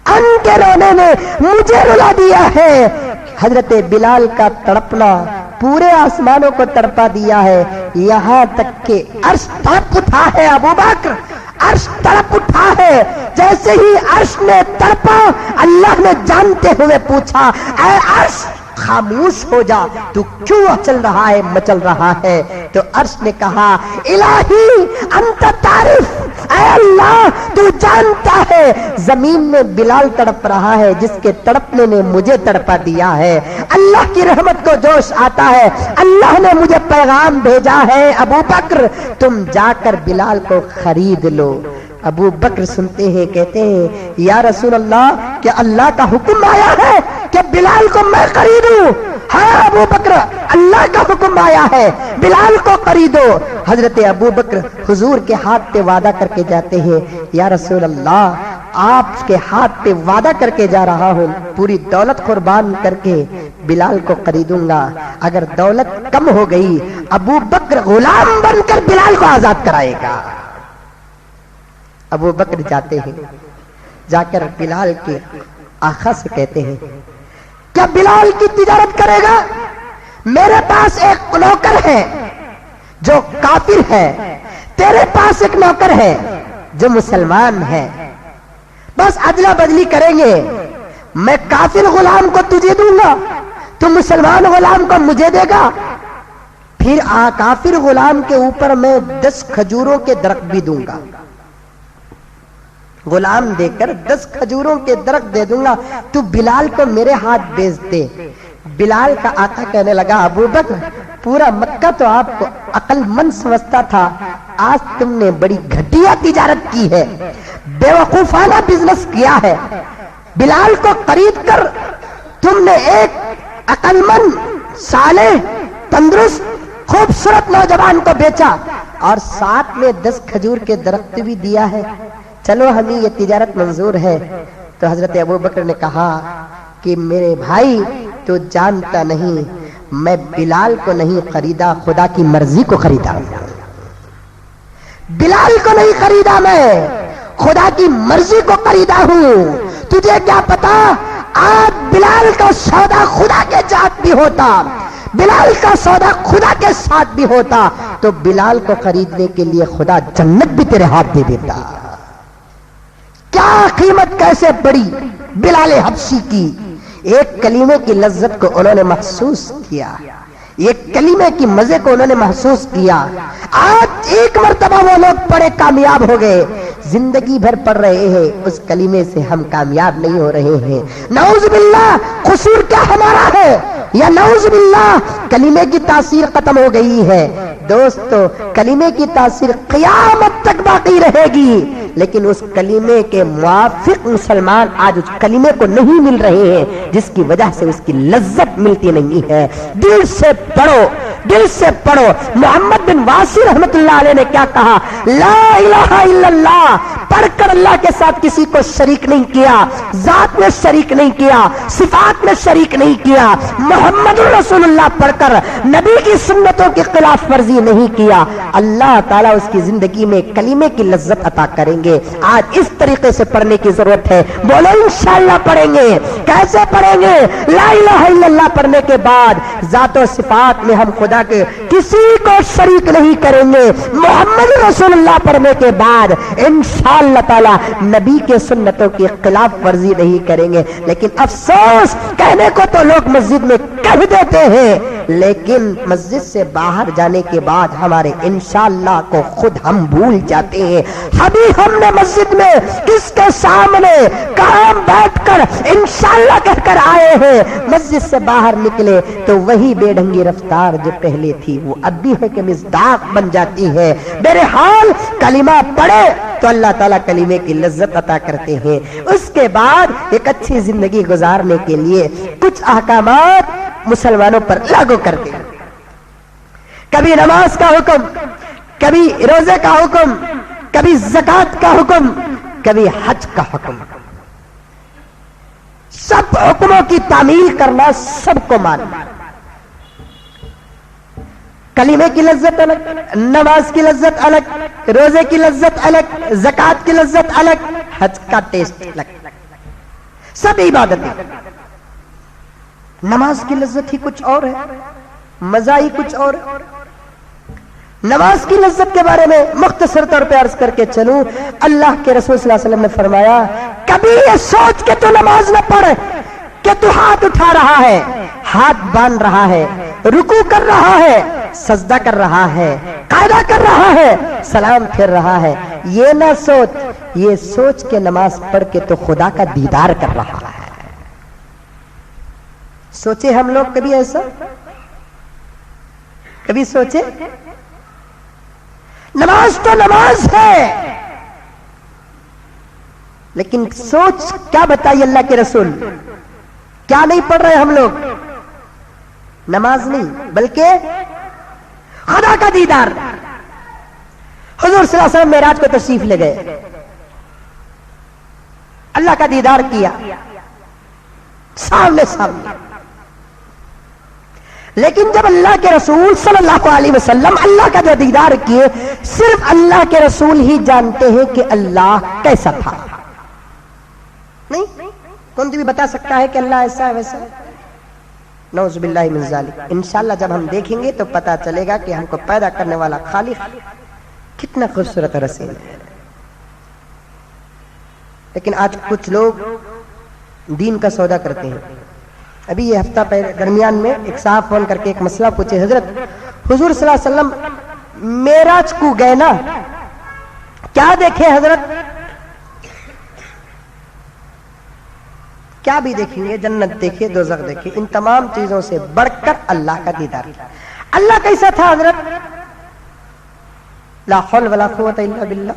ان کے رونے نے مجھے رلا دیا ہے۔ حضرت بلال کا تڑپنا پورے آسمانوں کو تڑپا دیا ہے، یہاں تک کہ عرش تڑپ اٹھا ہے ابو بکر، عرش تڑپ اٹھا ہے۔ جیسے ہی عرش نے تڑپا اللہ نے جانتے ہوئے پوچھا اے عرش خاموش ہو جا، تو کیوں چل رہا ہے، مچل رہا ہے؟ تو عرش نے کہا الہی انت تعرف، اے اللہ تو جانتا ہے زمین میں بلال تڑپ رہا ہے جس کے تڑپنے نے مجھے تڑپا دیا ہے۔ اللہ کی رحمت کو جوش آتا ہے، اللہ نے مجھے پیغام بھیجا ہے ابو بکر تم جا کر بلال کو خرید لو۔ ابو بکر سنتے ہیں، کہتے ہیں یا رسول اللہ کہ اللہ کا حکم آیا ہے کہ بلال کو میں خریدوں؟ ہاں ابو بکر اللہ کا حکم آیا ہے بلال کو خریدو۔ حضرت ابو بکر حضور کے ہاتھ پہ وعدہ کر کے جاتے ہیں یا رسول اللہ آپ کے ہاتھ پہ وعدہ کر کے جا رہا ہوں، پوری دولت قربان کر کے بلال کو خریدوں گا. اگر دولت کم ہو گئی ابو بکر غلام بن کر بلال کو آزاد کرائے گا. ابو بکر جاتے ہیں, جا کر بلال کے آقا سے کہتے ہیں کیا بلال کی تجارت کرے گا؟ میرے پاس ایک نوکر ہے جو کافر ہے, تیرے پاس ایک نوکر ہے جو مسلمان ہے, بس ادلا بدلی کریں گے. میں کافر غلام کو تجھے دوں گا, تو مسلمان غلام کو مجھے دے گا. پھر کافر غلام کے اوپر میں 10 کھجوروں کے درخت بھی دوں گا. غلام دے کر 10 کھجوروں کے درخت دے دوں گا, تو بلال کو میرے ہاتھ بیچ دے. بلال کا آقا کہنے لگا ابو بکر پورا مکہ تو آپ کو عقل مند سمجھتا تھا, آج تم نے بڑی گھٹیا تجارت کی ہے, بیوقوفانہ بزنس کیا ہے. بلال کو خرید کر تم نے ایک عقل مند, صالح, تندرست, خوبصورت نوجوان کو بیچا اور ساتھ میں 10 کھجور کے درخت بھی دیا ہے. چلو ہمیں یہ تجارت منظور ہے. تو حضرت ابو بکر نے کہا کہ میرے بھائی تو جانتا نہیں, میں بلال کو نہیں خریدا, خدا کی مرضی کو خریدا. بلال کو نہیں خریدا, میں خدا کی مرضی کو خریدا ہوں. تجھے کیا پتا آج بلال کا سودا خدا کے ساتھ بھی ہوتا, بلال کا سودا خدا کے ساتھ بھی ہوتا, تو بلال کو خریدنے کے لیے خدا جنت بھی تیرے ہاتھ دے دیتا. کیا قیمت کیسے بڑی بلال حبشی کی. ایک کلمے کی لذت کو انہوں نے محسوس کیا, ایک کلمے کی مزے کو انہوں نے محسوس کیا. آج ایک مرتبہ وہ لوگ بڑے کامیاب ہو گئے, زندگی بھر پڑھ رہے ہیں, اس کلمے سے ہم کامیاب نہیں ہو رہے ہیں. نعوذ باللہ, قصور کیا ہمارا ہے, یا نعوذ باللہ کلمے کی تاثیر ختم ہو گئی ہے. دوستو کلمے کی تاثیر قیامت تک باقی رہے گی, لیکن اس کلمے کے موافق مسلمان آج اس کلمے کو نہیں مل رہے ہیں, جس کی وجہ سے اس کی لذت ملتی نہیں ہے. دل سے پڑھو, دل سے پڑھو. محمد بن واسی رحمت اللہ علیہ نے کیا کہا, لا الہ الا اللہ پڑھ کر اللہ کے ساتھ کسی کو شریک نہیں کیا, ذات میں شریک نہیں کیا, صفات میں شریک نہیں کیا. محمد رسول اللہ پڑھ کر نبی کی سنتوں کی خلاف ورزی نہیں کیا. اللہ تعالیٰ اس کی زندگی میں کلمے کی لذت عطا کریں گے. آج اس طریقے سے پڑھنے کی ضرورت ہے. بولو انشاءاللہ پڑھیں گے. کیسے پڑھیں گے؟ لا الہ الا اللہ پڑھنے کے بعد ذات و صفات میں ہم خدا کے کسی کو شریک نہیں کریں گے. محمد رسول اللہ پڑھنے کے بعد انشاءاللہ تعالی نبی کے سنتوں کی خلاف ورزی نہیں کریں گے. لیکن افسوس, کہنے کو تو لوگ مسجد میں کہہ دیتے ہیں, لیکن مسجد سے باہر جانے کے بعد ہمارے انشاءاللہ کو خود ہم بھول جاتے ہیں. ابھی ہم نے مسجد میں کس کے سامنے کہاں بیٹھ کر انشاءاللہ کہہ کر آئے ہیں, مسجد سے باہر نکلے تو وہی بے ڈھنگی رفتار جو پہلے تھی وہ اب بھی ہے کہ مصداق بن جاتی ہے. بہرحال کلمہ پڑھے تو اللہ تعالیٰ کلمے کی لذت عطا کرتے ہیں. اس کے بعد ایک اچھی زندگی گزارنے کے لیے کچھ احکامات مسلمانوں پر لاگو کرتے ہیں. کبھی نماز کا حکم, کبھی روزے کا حکم, کبھی زکات کا حکم, کبھی حج کا حکم. سب حکموں کی تعمیل کرنا, سب کو ماننا. کلمے کی لذت الگ, نماز کی لذت الگ, روزے کی لذت الگ, زکات کی لذت الگ, حج کا ٹیسٹ الگ. سب عبادتیں. نماز کی لذت ہی کچھ اور ہے, مزہ ہی کچھ اور ہے. نماز کی لذت کے بارے میں مختصر طور پہ عرض کر کے چلوں. اللہ کے رسول صلی اللہ علیہ وسلم نے فرمایا, کبھی یہ سوچ کے تو نماز نہ پڑھ کہ تو ہاتھ اٹھا رہا ہے, ہاتھ باندھ رہا ہے, رکوع کر رہا ہے, سجدہ کر رہا ہے, قاعدہ کر رہا ہے, سلام پھیر رہا ہے. یہ نہ سوچ, یہ سوچ کے نماز پڑھ کے تو خدا کا دیدار کر رہا ہے. سوچے ہم لوگ کبھی ایسا؟ کبھی سوچے؟ نماز تو نماز ہے, لیکن سوچ کیا بتائی اللہ کے رسول؟ کیا نہیں پڑھ رہے ہم لوگ؟ نماز نہیں بلکہ خدا کا دیدار. حضور صلی اللہ علیہ وسلم معراج کو تشریف لے گئے, اللہ کا دیدار کیا سامنے سامنے. لیکن جب اللہ کے رسول صلی اللہ علیہ وسلم اللہ کا جو دیدار کیے، صرف اللہ کے رسول ہی جانتے ہیں کہ اللہ کیسا تھا. نہیں کون بھی بتا سکتا ہے کہ اللہ ایسا ہے ویسا ہے؟ نعوذ باللہ من ذالک. انشاءاللہ جب ہم دیکھیں گے تو پتا چلے گا کہ ہم کو پیدا کرنے والا خالق کتنا خوبصورت اور حسین ہے. لیکن آج کچھ لوگ دین کا سودا کرتے ہیں. ابھی یہ ہفتہ درمیان میں ایک صاحب فون کر کے ایک مسئلہ پوچھے، حضرت حضور صلی اللہ علیہ وسلم معراج کو گئے نا، کیا دیکھے حضرت؟ کیا بھی دیکھیں گے، جنت دیکھے، دوزخ دیکھے، ان تمام چیزوں سے بڑھ کر اللہ کا دیدار. اللہ کیسا تھا حضرت؟ لا حول ولا قوت الا باللہ.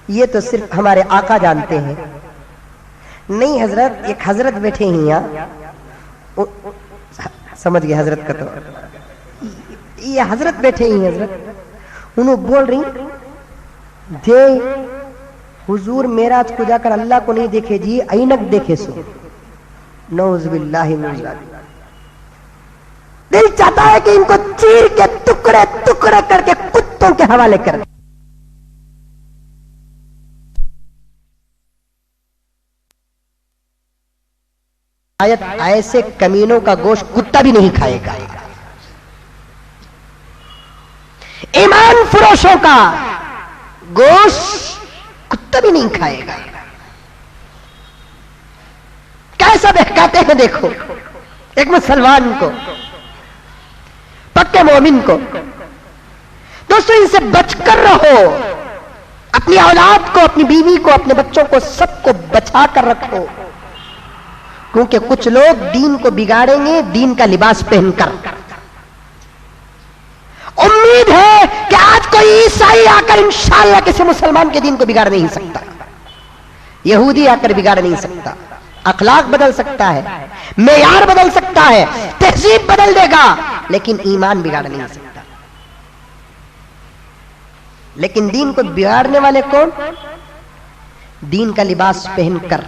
یہ تو صرف ہمارے آقا جانتے ہیں. نہیں حضرت، ایک حضرت بیٹھے ہیں یہاں، سمجھ گئے حضرت کا، تو یہ حضرت بیٹھے ہیں، حضرت انہوں بول رہی جے حضور معراج کو جا کر اللہ کو نہیں دیکھے جی، عینک دیکھے سو. نعوذ باللہ من ذالک. دل چاہتا ہے کہ ان کو چیر کے ٹکڑے ٹکڑے کر کے کتوں کے حوالے کر. آیت ایسے کمینوں کا گوشت کتا بھی نہیں کھائے گا. ایمان فروشوں کا گوشت کتا بھی نہیں کھائے گا. کیسا بہکاتے ہیں دیکھو ایک مسلمان کو، پکے مومن کو. دوستو ان سے بچ کر رہو. اپنی اولاد کو، اپنی بیوی کو، اپنے بچوں کو، سب کو بچا کر رکھو، کیونکہ کچھ لوگ دین کو بگاڑیں گے دین کا لباس پہن کر. امید ہے کہ آج کوئی عیسائی آ کر انشاءاللہ کسی مسلمان کے دین کو بگاڑ نہیں سکتا، یہودی آ کر بگاڑ نہیں سکتا. اخلاق بدل سکتا ہے، معیار بدل سکتا ہے، تہذیب بدل دے گا، لیکن ایمان بگاڑ نہیں سکتا. لیکن دین کو بگاڑنے والے کون؟ دین کا لباس پہن کر.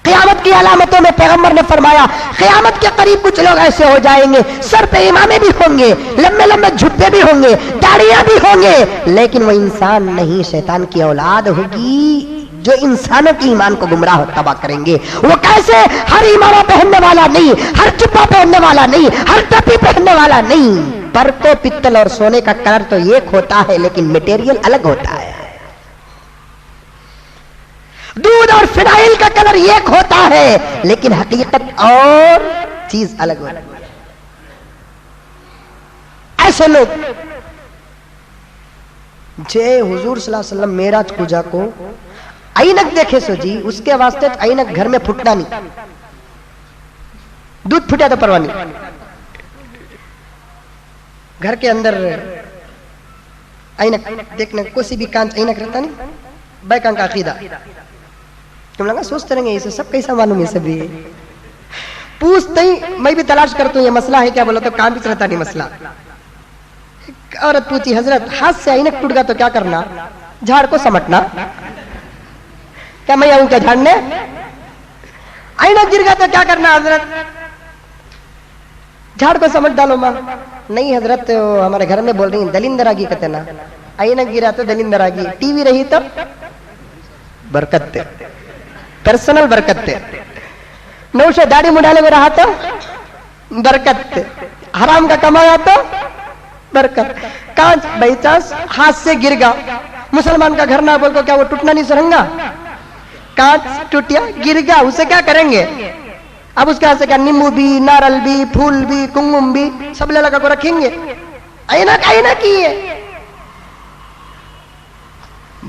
قیامت کی علامتوں میں پیغمبر نے فرمایا قیامت کے قریب کچھ لوگ ایسے ہو جائیں گے، سر پہ امامے بھی ہوں گے، لمبے لمبے جھبے بھی ہوں گے، داڑیاں بھی ہوں گے، لیکن وہ انسان نہیں، شیطان کی اولاد ہوگی جو انسانوں کی ایمان کو گمراہ اور تباہ کریں گے. وہ کیسے؟ ہر امامہ پہننے والا نہیں، ہر جبہ پہننے والا نہیں، ہر ٹوپی پہننے والا نہیں. پر تو پتل اور سونے کا کلر تو ایک ہوتا ہے لیکن مٹیریل الگ ہوتا ہے. دودھ اور فنائل کا کلر ایک ہوتا ہے لیکن حقیقت اور چیز الگ ہوتی ہے. ایسے لوگ جے حضور صلی اللہ علیہ وسلم معراج کو جا کو عینک دیکھے سو جی، اس کے واسطے عینک گھر میں پھٹنا نہیں. دودھ پھٹا تو پرواہ نہیں، گھر کے اندر عینک دیکھنا، کوئی بھی کانچ عینک رہتا نہیں. بیکان کا عقیدہ تم لگا سوچتے رہیں گے اسے سب کیسا معلوم ہے، سب یہ پوچھتے ہی میں بھی تلاش کرتا ہوں یہ مسئلہ ہے کیا، بولا تو کام بھی رہتا نہیں مسئلہ. عورت پوچھی حضرت ہاتھ سے عینک ٹوٹ گیا تو کیا کرنا؟ جھاڑ کو سمٹنا. کیا میں آؤں کیا جھاڑنے؟ عینک گر گیا تو کیا کرنا حضرت؟ جھاڑ کو سمٹ ڈالو ماں. نہیں حضرت ہمارے گھر میں بول رہی ہیں دلندر آگی کہتے نا، عینک گرا تو دلندر آگی، ٹی وی رہی تو برکت تے، پرسنل برکت تے، نوشے داڑھی منڈالے میں رہا تو برکت تے، حرام کا کمایا تو برکت. کانچ بائی چانس ہاتھ سے گر گا، مسلمان کا گھر نہ بول کو کیا وہ ٹوٹنا نہیں سرنگا؟ کانچ ٹوٹیا گر گیا، اسے کیا کریں گے؟ اب اس کے ہاتھ سے کیا نیمبو بھی، نارل بھی، پھول بھی، کنگم بھی سب لے لگا کو رکھیں گے؟ عینک ہی ہے.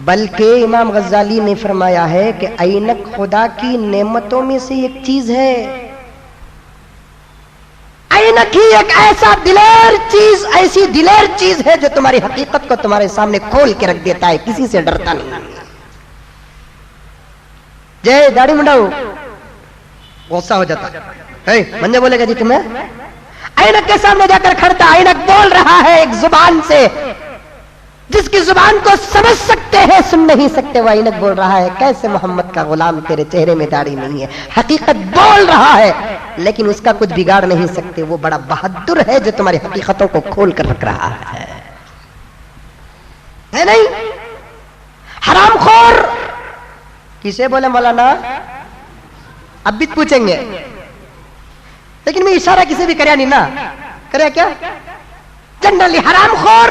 بلکہ امام غزالی نے فرمایا ہے کہ عینک خدا کی نعمتوں میں سے ایک چیز ہے. عینک ہی ایک ایسا دلیر چیز، ایسی دلیر چیز ہے جو تمہاری حقیقت کو تمہارے سامنے کھول کے رکھ دیتا ہے، کسی سے ڈرتا نہیں. جے داڑھی منڈاؤ غصہ ہو جاتا ہے، منجے بولے گا جی تمہیں. عینک کے سامنے جا کر کھڑتا، عینک بول رہا ہے ایک زبان سے جس کی زبان کو سمجھ سکتے ہیں سن نہیں سکتے، وہ اینک بول رہا ہے کیسے محمد کا غلام تیرے چہرے میں داڑھی نہیں ہے، حقیقت بول رہا ہے لیکن اس کا کچھ بگاڑ نہیں سکتے، وہ بڑا بہادر ہے جو تمہاری حقیقتوں کو کھول کر رکھ رہا ہے نہیں؟ حرام خور کسے بولے مولانا؟ اب بھی پوچھیں گے لیکن میں اشارہ کسی بھی کریا نہیں نا، کریا کیا جنرلی حرام خور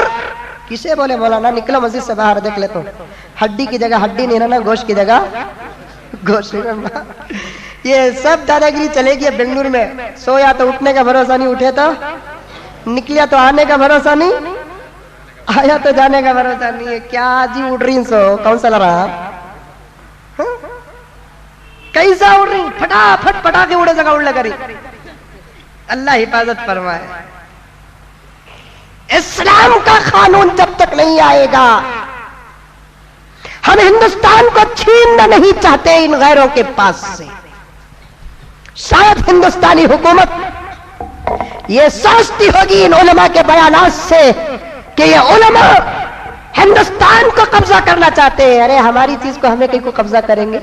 کسے بولے مولانا؟ نکلو مسجد سے باہر دیکھ لیتا ہوں، ہڈی کی جگہ ہڈی نہیں رہنا، گوشت کی جگہ گوشت نہیں رہنا۔ یہ سب دادا گیری چلے گی بنگلور میں، سویا تو اٹھنے کا بھروسہ نہیں، اٹھے تو نکلیا تو آنے کا بھروسہ نہیں، آیا تو جانے کا بھروسہ نہیں ہے۔ کیا جی اڑ رہی سو کاؤنسلر آپ کیسا اڑ رہی؟ پھٹا پھٹ پٹا کے اڑے جگہ اڑ کری، اللہ حفاظت فرمائے۔ اسلام کا قانون جب تک نہیں آئے گا، ہم ہندوستان کو چھیننا نہیں چاہتے ان غیروں کے پاس سے۔ شاید ہندوستانی حکومت یہ سوچتی ہوگی ان علماء کے بیانات سے کہ یہ علماء ہندوستان کو قبضہ کرنا چاہتے ہیں۔ ارے ہماری چیز کو ہمیں کہیں کو قبضہ کریں گے؟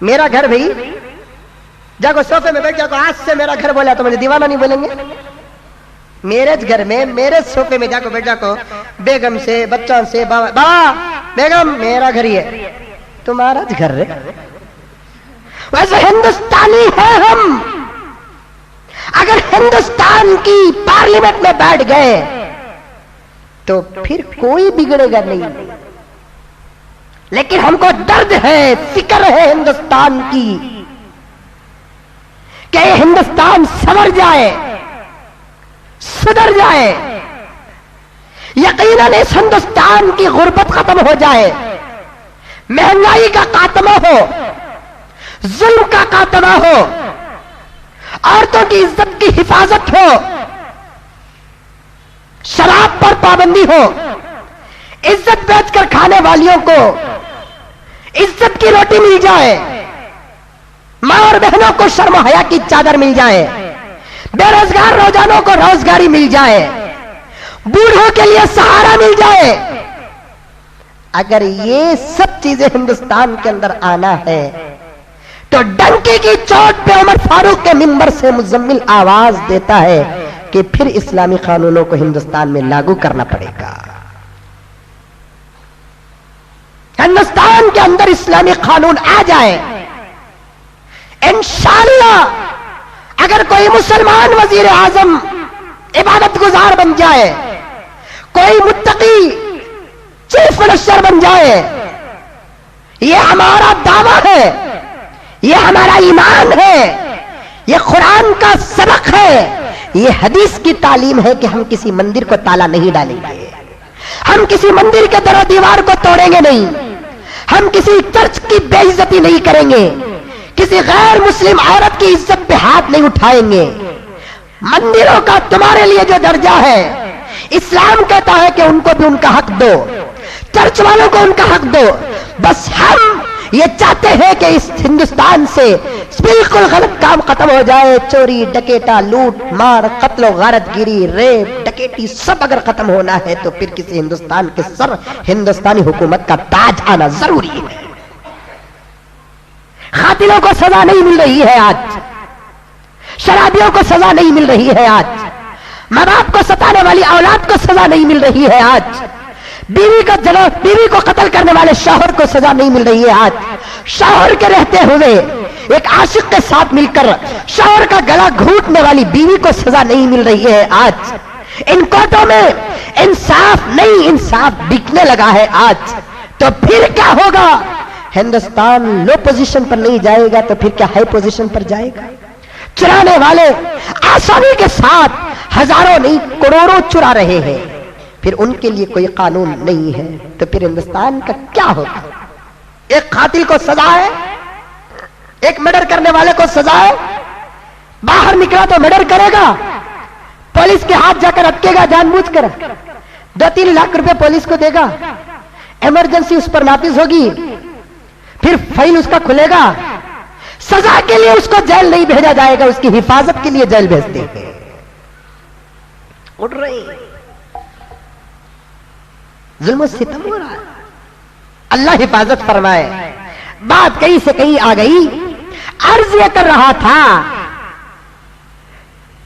میرا گھر بھائی جاگو صوفے میں بیٹھ جاگو، آج سے میرا گھر بولا تو مجھے دیوانہ نہیں بولیں گے؟ میرے گھر میں میرے صوفے میں جاگو بیٹھ جاگو، بیگم سے بچوں سے، بابا بیگم میرا گھر ہی ہے، تمہارا گھر ہے۔ ویسے ہندوستانی ہے ہم، اگر ہندوستان کی پارلیمنٹ میں بیٹھ گئے تو پھر کوئی بگڑے گا نہیں، لیکن ہم کو درد ہے، فکر ہے ہندوستان کی کہ یہ ہندوستان سنور جائے، سدھر جائے، یقیناً اس ہندوستان کی غربت ختم ہو جائے، مہنگائی کا خاتمہ ہو، ظلم کا خاتمہ ہو، عورتوں کی عزت کی حفاظت ہو، شراب پر پابندی ہو، عزت بیچ کر کھانے والیوں کو عزت کی روٹی مل جائے، ماں اور بہنوں کو شرم و حیا کی چادر مل جائے، بے روزگار نوجوانوں کو روزگاری مل جائے، بوڑھوں کے لیے سہارا مل جائے۔ اگر یہ سب چیزیں ہندوستان کے اندر آنا ہے تو ڈنکی کی چوٹ پہ عمر فاروق کے منبر سے مزمل آواز دیتا ہے کہ پھر اسلامی قانونوں کو ہندوستان میں لاگو کرنا پڑے گا۔ ہندوستان کے اندر اسلامی قانون آ جائے، انشاءاللہ اگر کوئی مسلمان وزیر اعظم عبادت گزار بن جائے، کوئی متقی چیف منسٹر بن جائے، یہ ہمارا دعویٰ ہے، یہ ہمارا ایمان ہے، یہ قرآن کا سبق ہے، یہ حدیث کی تعلیم ہے کہ ہم کسی مندر کو تالا نہیں ڈالیں گے، ہم کسی مندر کے در و دیوار کو توڑیں گے نہیں، ہم کسی چرچ کی بے عزتی نہیں کریں گے، کسی غیر مسلم عورت کی عزت پہ ہاتھ نہیں اٹھائیں گے۔ مندروں کا تمہارے لیے جو درجہ ہے، اسلام کہتا ہے کہ ان کو بھی ان کا حق دو، چرچ والوں کو ان کا حق دو۔ بس ہم یہ چاہتے ہیں کہ اس ہندوستان سے بالکل غلط کام ختم ہو جائے، چوری ڈکیٹا لوٹ مار قتل و غارت گیری ریپ ڈکیٹی سب اگر ختم ہونا ہے تو پھر کسی ہندوستان کے سر ہندوستانی حکومت کا تاج آنا ضروری ہے۔ قاتلوں کو سزا نہیں مل رہی ہے آج، شرابیوں کو سزا نہیں مل رہی ہے آج، ماں باپ کو ستانے والی اولاد کو سزا نہیں مل رہی ہے آج، بیوی کو قتل کرنے والے شوہر کو سزا نہیں مل رہی ہے آج، شوہر کے رہتے ہوئے ایک عاشق کے ساتھ مل کر شوہر کا گلا گھونٹنے والی بیوی کو سزا نہیں مل رہی ہے آج، ان کوٹوں میں انصاف نہیں، انصاف بکنے لگا ہے آج۔ تو پھر کیا ہوگا؟ ہندوستان لو پوزیشن پر نہیں جائے گا تو پھر کیا ہائی پوزیشن پر جائے گا؟ چرانے والے آسانی کے ساتھ ہزاروں نہیں کروڑوں چرا رہے ہیں، پھر ان کے لیے کوئی قانون نہیں ہے تو پھر ہندوستان کا کیا ہوگا؟ ایک قاتل کو سزا ہے، ایک مرڈر کرنے والے کو سزا ہے، باہر نکلا تو مرڈر کرے گا، پولیس کے ہاتھ جا کر اٹکے گا جان بوجھ کر، 2-3 لاکھ روپے پولیس کو دے گا، ایمرجنسی اس پر نافذ ہوگی، پھر فائل اس کا کھلے گا، سزا کے لیے اس کو جیل نہیں بھیجا جائے گا، اس کی حفاظت کے لیے جیل بھیجتے ہیں۔ اٹھ رہی ظلم و ستم ہو رہا ہے. اللہ حفاظت فرمائے. بات کہیں سے کہیں آ گئی. عرض یہ کر رہا تھا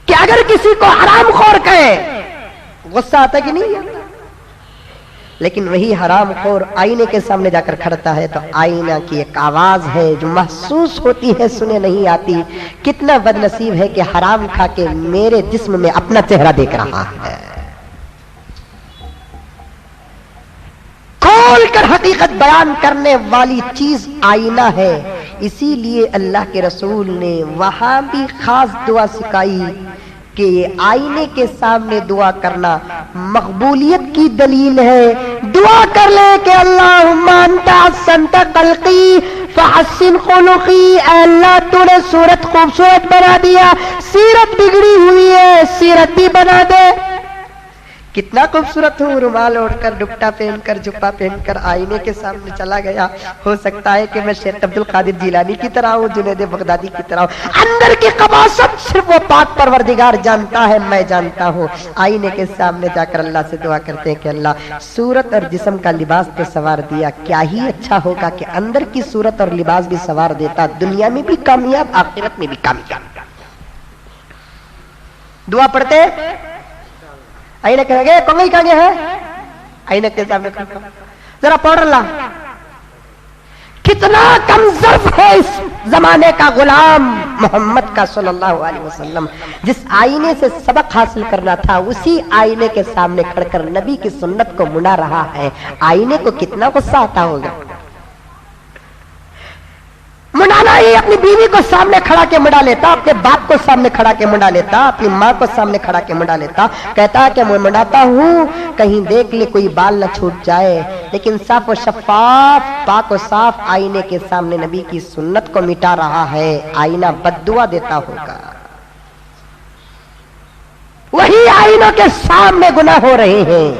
کہ اگر کسی کو حرام خور کہے غصہ آتا کہ نہیں آتا؟ لیکن وہی حرام خور آئینے کے سامنے جا کر کھڑتا ہے تو آئینہ کی ایک آواز ہے جو محسوس ہوتی ہے، سنے نہیں آتی. کتنا بد نصیب ہے کہ حرام کھا کے میرے جسم میں اپنا چہرہ دیکھ رہا ہے. کھول کر حقیقت بیان کرنے والی چیز آئینہ ہے. اسی لیے اللہ کے رسول نے وہاں بھی خاص دعا سکھائی کہ یہ آئینے کے سامنے دعا کرنا مقبولیت کی دلیل ہے. دعا کر لے کہ اللہم انت حسنت خلقی فحسن خلقی. اے اللہ تو نے صورت خوبصورت بنا دیا، سیرت بگڑی ہوئی ہے، سیرت بھی بنا دے. کتنا خوبصورت ہوں، رومال اوڑھ کر، دوپٹہ پہن کر، جبہ پہن کر آئینے کے سامنے چلا گیا. ہو سکتا ہے کہ میں شیخ عبد القادر جیلانی کی طرح ہوں، جنید بغدادی کی طرح ہوں. اندر کی قباست صرف وہ پاک پروردگار جانتا ہے، میں جانتا ہوں. آئینے کے سامنے جا کر اللہ سے دعا کرتے ہیں کہ اللہ صورت اور جسم کا لباس تو سوار دیا، کیا ہی اچھا ہوگا کہ اندر کی صورت اور لباس بھی سوار دیتا، دنیا میں بھی کامیاب، آخرت میں بھی کامیاب. دعا پڑھتے آئینہ کہیں گے کون گئی کہاں گیا ہے؟ آئینہ کے سامنے ذرا پڑھ لا. کتنا کم ظرف ہے اس زمانے کا غلام محمد کا صلی اللہ علیہ وسلم. جس آئینے سے سبق حاصل کرنا تھا اسی آئینے کے سامنے کھڑ کر نبی کی سنت کو منا رہا ہے. آئینے کو کتنا غصہ آتا ہوگا. منانا ہی اپنی بیوی کو سامنے کھڑا کے منڈا لیتا، اپنے باپ کو سامنے کھڑا کے منڈا لیتا، اپنی ماں کو سامنے کھڑا کے منڈا لیتا. کہتا ہے کہ میں منڈاتا ہوں کہیں دیکھ لے کوئی بال نہ چھوٹ جائے. لیکن صاف و شفاف، پاک و صاف آئینے کے سامنے نبی کی سنت کو مٹا رہا ہے. آئینہ بد دعا دیتا ہوگا. وہی آئینوں کے سامنے گناہ ہو رہے ہیں.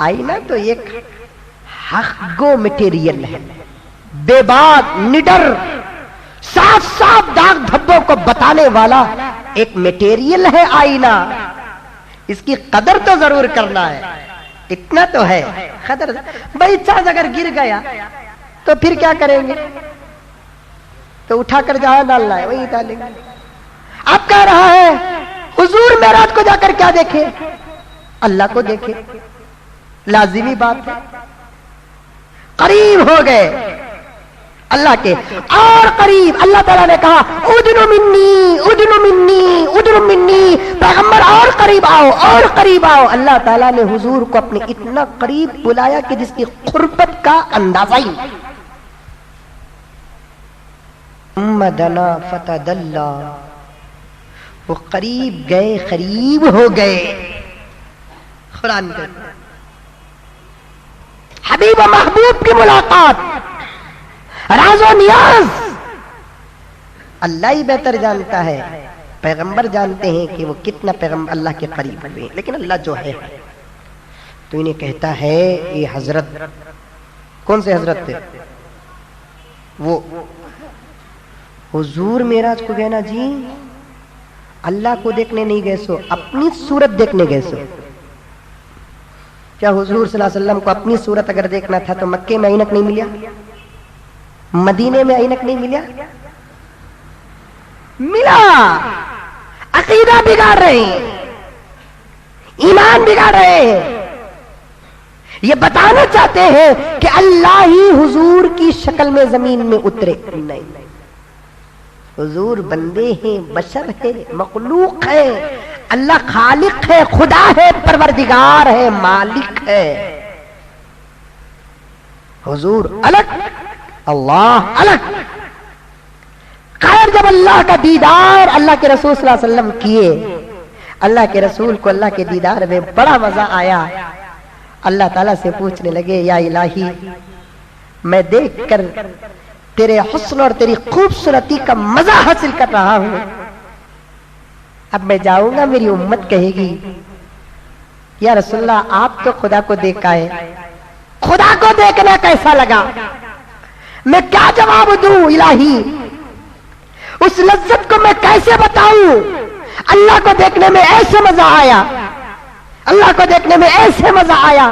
آئینہ تو ایک حق گو مٹیریل ہے، بے بات، نڈر، صاف صاف داغ دھبوں کو بتانے والا ایک میٹیریل ہے آئینہ. اس کی قدر تو ضرور کرنا ہے. اتنا تو ہے قدر. بھائی چاند اگر گر گیا تو پھر کیا کریں گے؟ تو اٹھا کر جہاں ڈالنا ہے وہی ڈالیں گے. اب کہہ رہا ہے حضور معراج کو جا کر کیا دیکھے؟ اللہ کو دیکھے. لازمی بات ہے. قریب ہو گئے اللہ کے اور قریب. اللہ تعالیٰ نے کہا ادنو منی ادنو منی ادنو منی. پیغمبر اور قریب آؤ اور قریب آؤ. اللہ تعالیٰ نے حضور کو اپنے اتنا قریب بلایا کہ جس کی قربت کا اندازہ ہی. مدنا فتدلا. وہ قریب گئے، قریب ہو گئے. قرآن کے حبیب و محبوب کی ملاقات، راز و نیاز اللہ ہی بہتر جانتا ہے. پیغمبر جانتے ہیں کہ وہ کتنا پیغمبر اللہ کے قریب ہوئے. لیکن اللہ جو ہے تو انہیں کہتا ہے یہ حضرت. کون سے حضرت تھے؟ وہ حضور معراج کو گئے نا جی، اللہ کو دیکھنے نہیں گئے سو اپنی صورت دیکھنے گئے سو. کیا حضور صلی اللہ علیہ وسلم کو اپنی صورت اگر دیکھنا تھا تو مکے میں عینک نہیں ملیا؟ مدینے میں عینک نہیں ملیا؟ ملا. عقیدہ بگاڑ رہے ہیں، ایمان بگاڑ رہے ہیں. یہ بتانا چاہتے ہیں کہ اللہ ہی حضور کی شکل میں زمین میں اترے. نہیں، حضور بندے ہیں، بشر ہے، مخلوق ہے. اللہ خالق ہے، خدا ہے، پروردگار ہے، مالک ہے. حضور الگ، اللہ الگ. خیر جب اللہ کا دیدار اللہ کے رسول صلی اللہ علیہ وسلم کیے، اللہ کے رسول کو اللہ کے دیدار میں بڑا مزہ آیا. اللہ تعالیٰ سے پوچھنے لگے یا الہی میں دیکھ کر تیرے حسن اور تیری خوبصورتی کا مزہ حاصل کر رہا ہوں. اب میں جاؤں گا میری امت کہے گی یا رسول اللہ آپ تو خدا کو دیکھا ہے، خدا کو دیکھنا کیسا لگا؟ میں کیا جواب دوں الہی؟ اس لذت کو میں کیسے بتاؤں؟ اللہ کو دیکھنے میں ایسے مزہ آیا. اللہ کو دیکھنے میں ایسے مزہ آیا،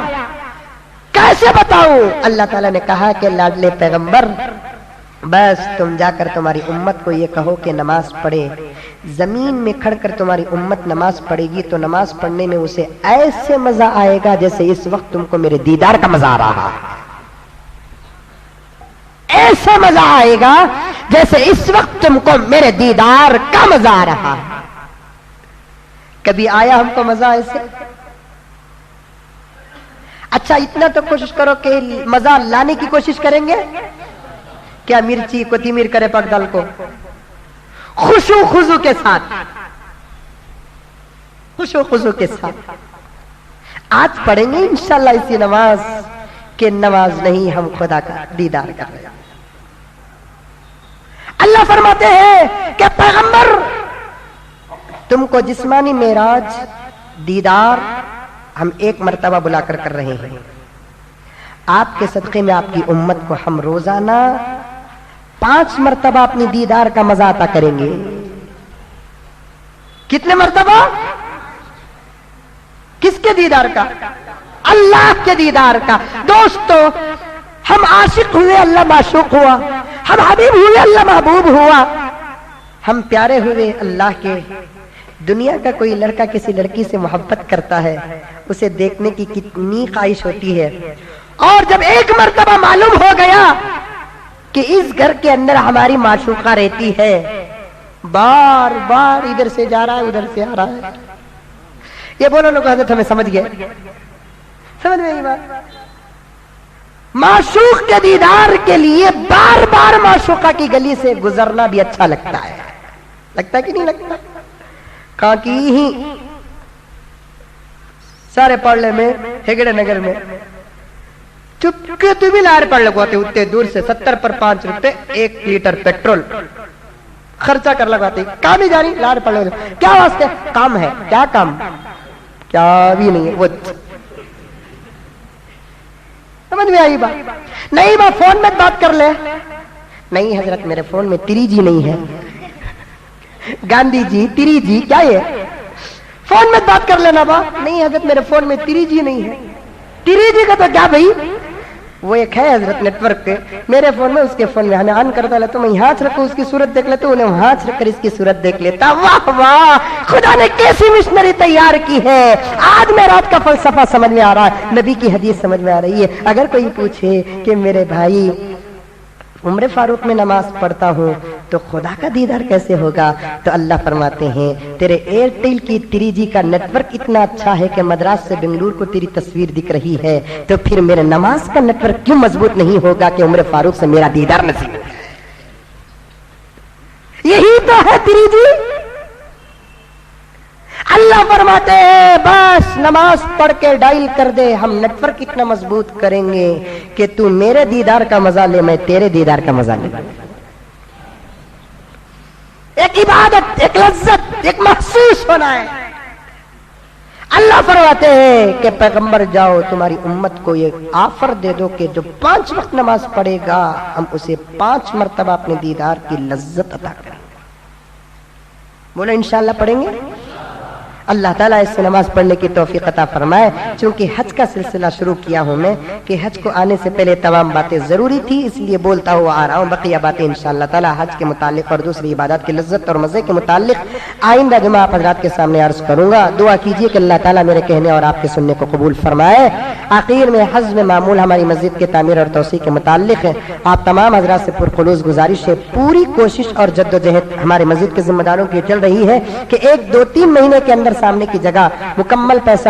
کیسے بتاؤں؟ اللہ تعالیٰ نے کہا کہ لاڈلے پیغمبر بس تم جا کر تمہاری امت کو یہ کہو کہ نماز پڑھے، زمین میں کھڑ کر تمہاری امت نماز پڑھے گی تو نماز پڑھنے میں اسے ایسے مزہ آئے گا جیسے اس وقت تم کو میرے دیدار کا مزہ آ رہا ہے، ایسا مزہ آئے گا جیسے اس وقت تم کو میرے دیدار کا مزہ آ رہا ہے۔ کبھی آیا ہم کو مزہ ایسے؟ اچھا اتنا تو کوشش کرو کہ مزہ لانے کی کوشش کریں گے، کیا مرچی کوتمیر کرے پک ڈال کو خوشو خضو کے ساتھ، خوشو خضو کے ساتھ آج پڑھیں گے انشاءاللہ اسی نماز کہ نماز نہیں ہم خدا کا دیدار کر رہے ہیں۔ اللہ فرماتے ہیں کہ پیغمبر تم کو جسمانی معراج دیدار ہم ایک مرتبہ بلا کر رہے ہیں، آپ کے صدقے میں آپ کی امت کو ہم روزانہ 5 مرتبہ اپنی دیدار کا مزہ عطا کریں گے۔ کتنے مرتبہ؟ کس کے دیدار کا؟ اللہ کے دیدار کا۔ دوستو ہم عاشق ہوئے اللہ معشوق ہوا، ہم حبیب ہوئے اللہ محبوب ہوا، ہم پیارے ہوئے اللہ کے۔ دنیا کا کوئی لڑکا کسی لڑکی سے محبت کرتا ہے، اسے دیکھنے کی کتنی خواہش ہوتی ہے، اور جب ایک مرتبہ معلوم ہو گیا کہ اس گھر کے اندر ہماری معشوقہ رہتی ہے، بار بار ادھر سے جا رہا ہے ادھر سے آ رہا ہے، یہ بولو لوگ حضرت ہمیں سمجھ گئے، سمجھ میں یہ بات؟ معشوق کے دیدار کے لیے بار بار معشوقہ کی گلی سے گزرنا بھی اچھا لگتا ہے، لگتا ہے کہ نہیں لگتا؟ کہاں کی ہی سارے پڑھلے میں ہیگڑے نگر میں چپ کے تو بھی لار پڑھ لگواتے اتنے دور سے 70 پر 5 روپے 1 لیٹر پیٹرول خرچہ کر لگواتے، کام ہی جانی لار پڑھ لگواتے، کیا واسطے؟ کام ہے، کیا کام؟ کیا بھی نہیں ہے، وہ سمجھ میں آئی بات؟ نہیں بات فون میں بات کر لے، نہیں حضرت میرے فون میں 3G نہیں ہے، گاندھی جی 3G کیا ہے؟ فون میں بات کر لینا با، نہیں حضرت میرے فون میں 3G نہیں ہے، 3G کا تو کیا بھائی، وہ ایک ہے حضرت نیٹ ورک کے، میرے فون میں اس کے فون میں ہمیں آن کرتا لیتا ہوں، میں یہاں سے رکھوں اس کی صورت دیکھ لیتا ہوں، انہیں وہاں سے رکھ کر اس کی صورت دیکھ لیتا۔ واہ واہ خدا نے کیسی مشنری تیار کی ہے، آج میں رات کا فلسفہ سمجھ میں آ رہا ہے، نبی کی حدیث سمجھ میں آ رہی ہے۔ اگر کوئی پوچھے کہ میرے بھائی عمر فاروق میں نماز پڑھتا ہوں تو خدا کا دیدار کیسے ہوگا، تو اللہ فرماتے ہیں تیرے ایئرٹیل کی 3G کا نیٹ ورک اتنا اچھا ہے کہ مدراس سے بنگلور کو تیری تصویر دکھ رہی ہے، تو پھر میرے نماز کا نیٹ ورک کیوں مضبوط نہیں ہوگا کہ عمر فاروق سے میرا دیدار نصیب ہے؟ یہی تو ہے 3G۔ اللہ فرماتے ہیں بس نماز پڑھ کے ڈائل کر دے، ہم نیٹ ورک اتنا مضبوط کریں گے کہ تو میرے دیدار کا مزہ لے، میں تیرے دیدار کا مزہ لے۔ ایک عبادت، ایک لذت، ایک محسوس ہونا ہے۔ اللہ فرماتے ہیں کہ پیغمبر جاؤ تمہاری امت کو یہ آفر دے دو کہ جو 5 وقت نماز پڑھے گا ہم اسے 5 مرتبہ اپنے دیدار کی لذت عطا کریں گے۔ بولو انشاءاللہ پڑھیں گے۔ اللہ تعالیٰ اس سے نماز پڑھنے کی توفیق عطا فرمائے۔ چونکہ حج کا سلسلہ شروع کیا ہوں میں کہ حج کو آنے سے پہلے تمام باتیں ضروری تھی، اس لیے بولتا ہوا آ رہا ہوں، بقیہ باتیں انشاءاللہ تعالیٰ حج کے متعلق اور دوسری عبادات کی لذت اور مزے کے متعلق آئندہ جمعہ آپ حضرات کے سامنے عرض کروں گا۔ دعا کیجیے کہ اللہ تعالیٰ میرے کہنے اور آپ کے سننے کو قبول فرمائے۔ آخر میں حج میں معمول ہماری مسجد کے تعمیر اور توسیع کے متعلق ہے، آپ تمام حضرات سے پرخلوص گزارش ہے، پوری کوشش اور جدوجہد ہمارے مسجد کے ذمہ داروں کی چل رہی ہے کہ 1-2-3 مہینے کے اندر سامنے کی جگہ مکمل پیسہ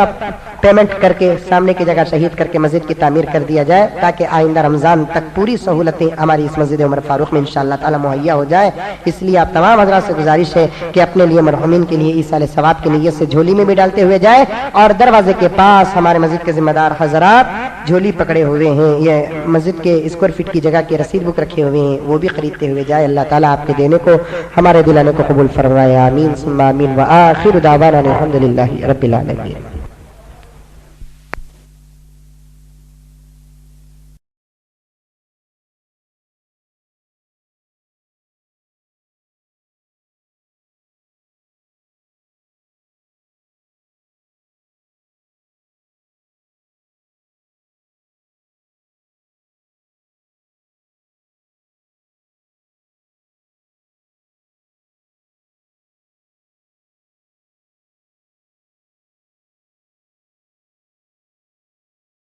پیمنٹ کر کے سامنے کی جگہ شہید کر کے مسجد کی تعمیر کر دیا جائے، تاکہ آئندہ رمضان تک پوری سہولتیں ہماری اس مسجد عمر فاروق میں انشاءاللہ تعالی مہیا ہو جائے۔ اس لیے آپ تمام حضرات سے گزارش ہے کہ اپنے لیے مرحومین کے لیے ایصال ثواب کی نیت سے جھولی میں بھی ڈالتے ہوئے جائے، اور دروازے کے پاس ہمارے مسجد کے ذمہ دار حضرات جھولی پکڑے ہوئے ہیں، یہ مسجد کے اسکوائر فٹ کی جگہ کی رسید بک رکھے ہوئے ہیں، وہ بھی خریدتے ہوئے جائے۔ اللہ تعالیٰ آپ کے دینے کو ہمارے دلانے کو قبول فرمائے، آمین ثم آمین، وآخر دعوانا الحمدللہ رب العالمین۔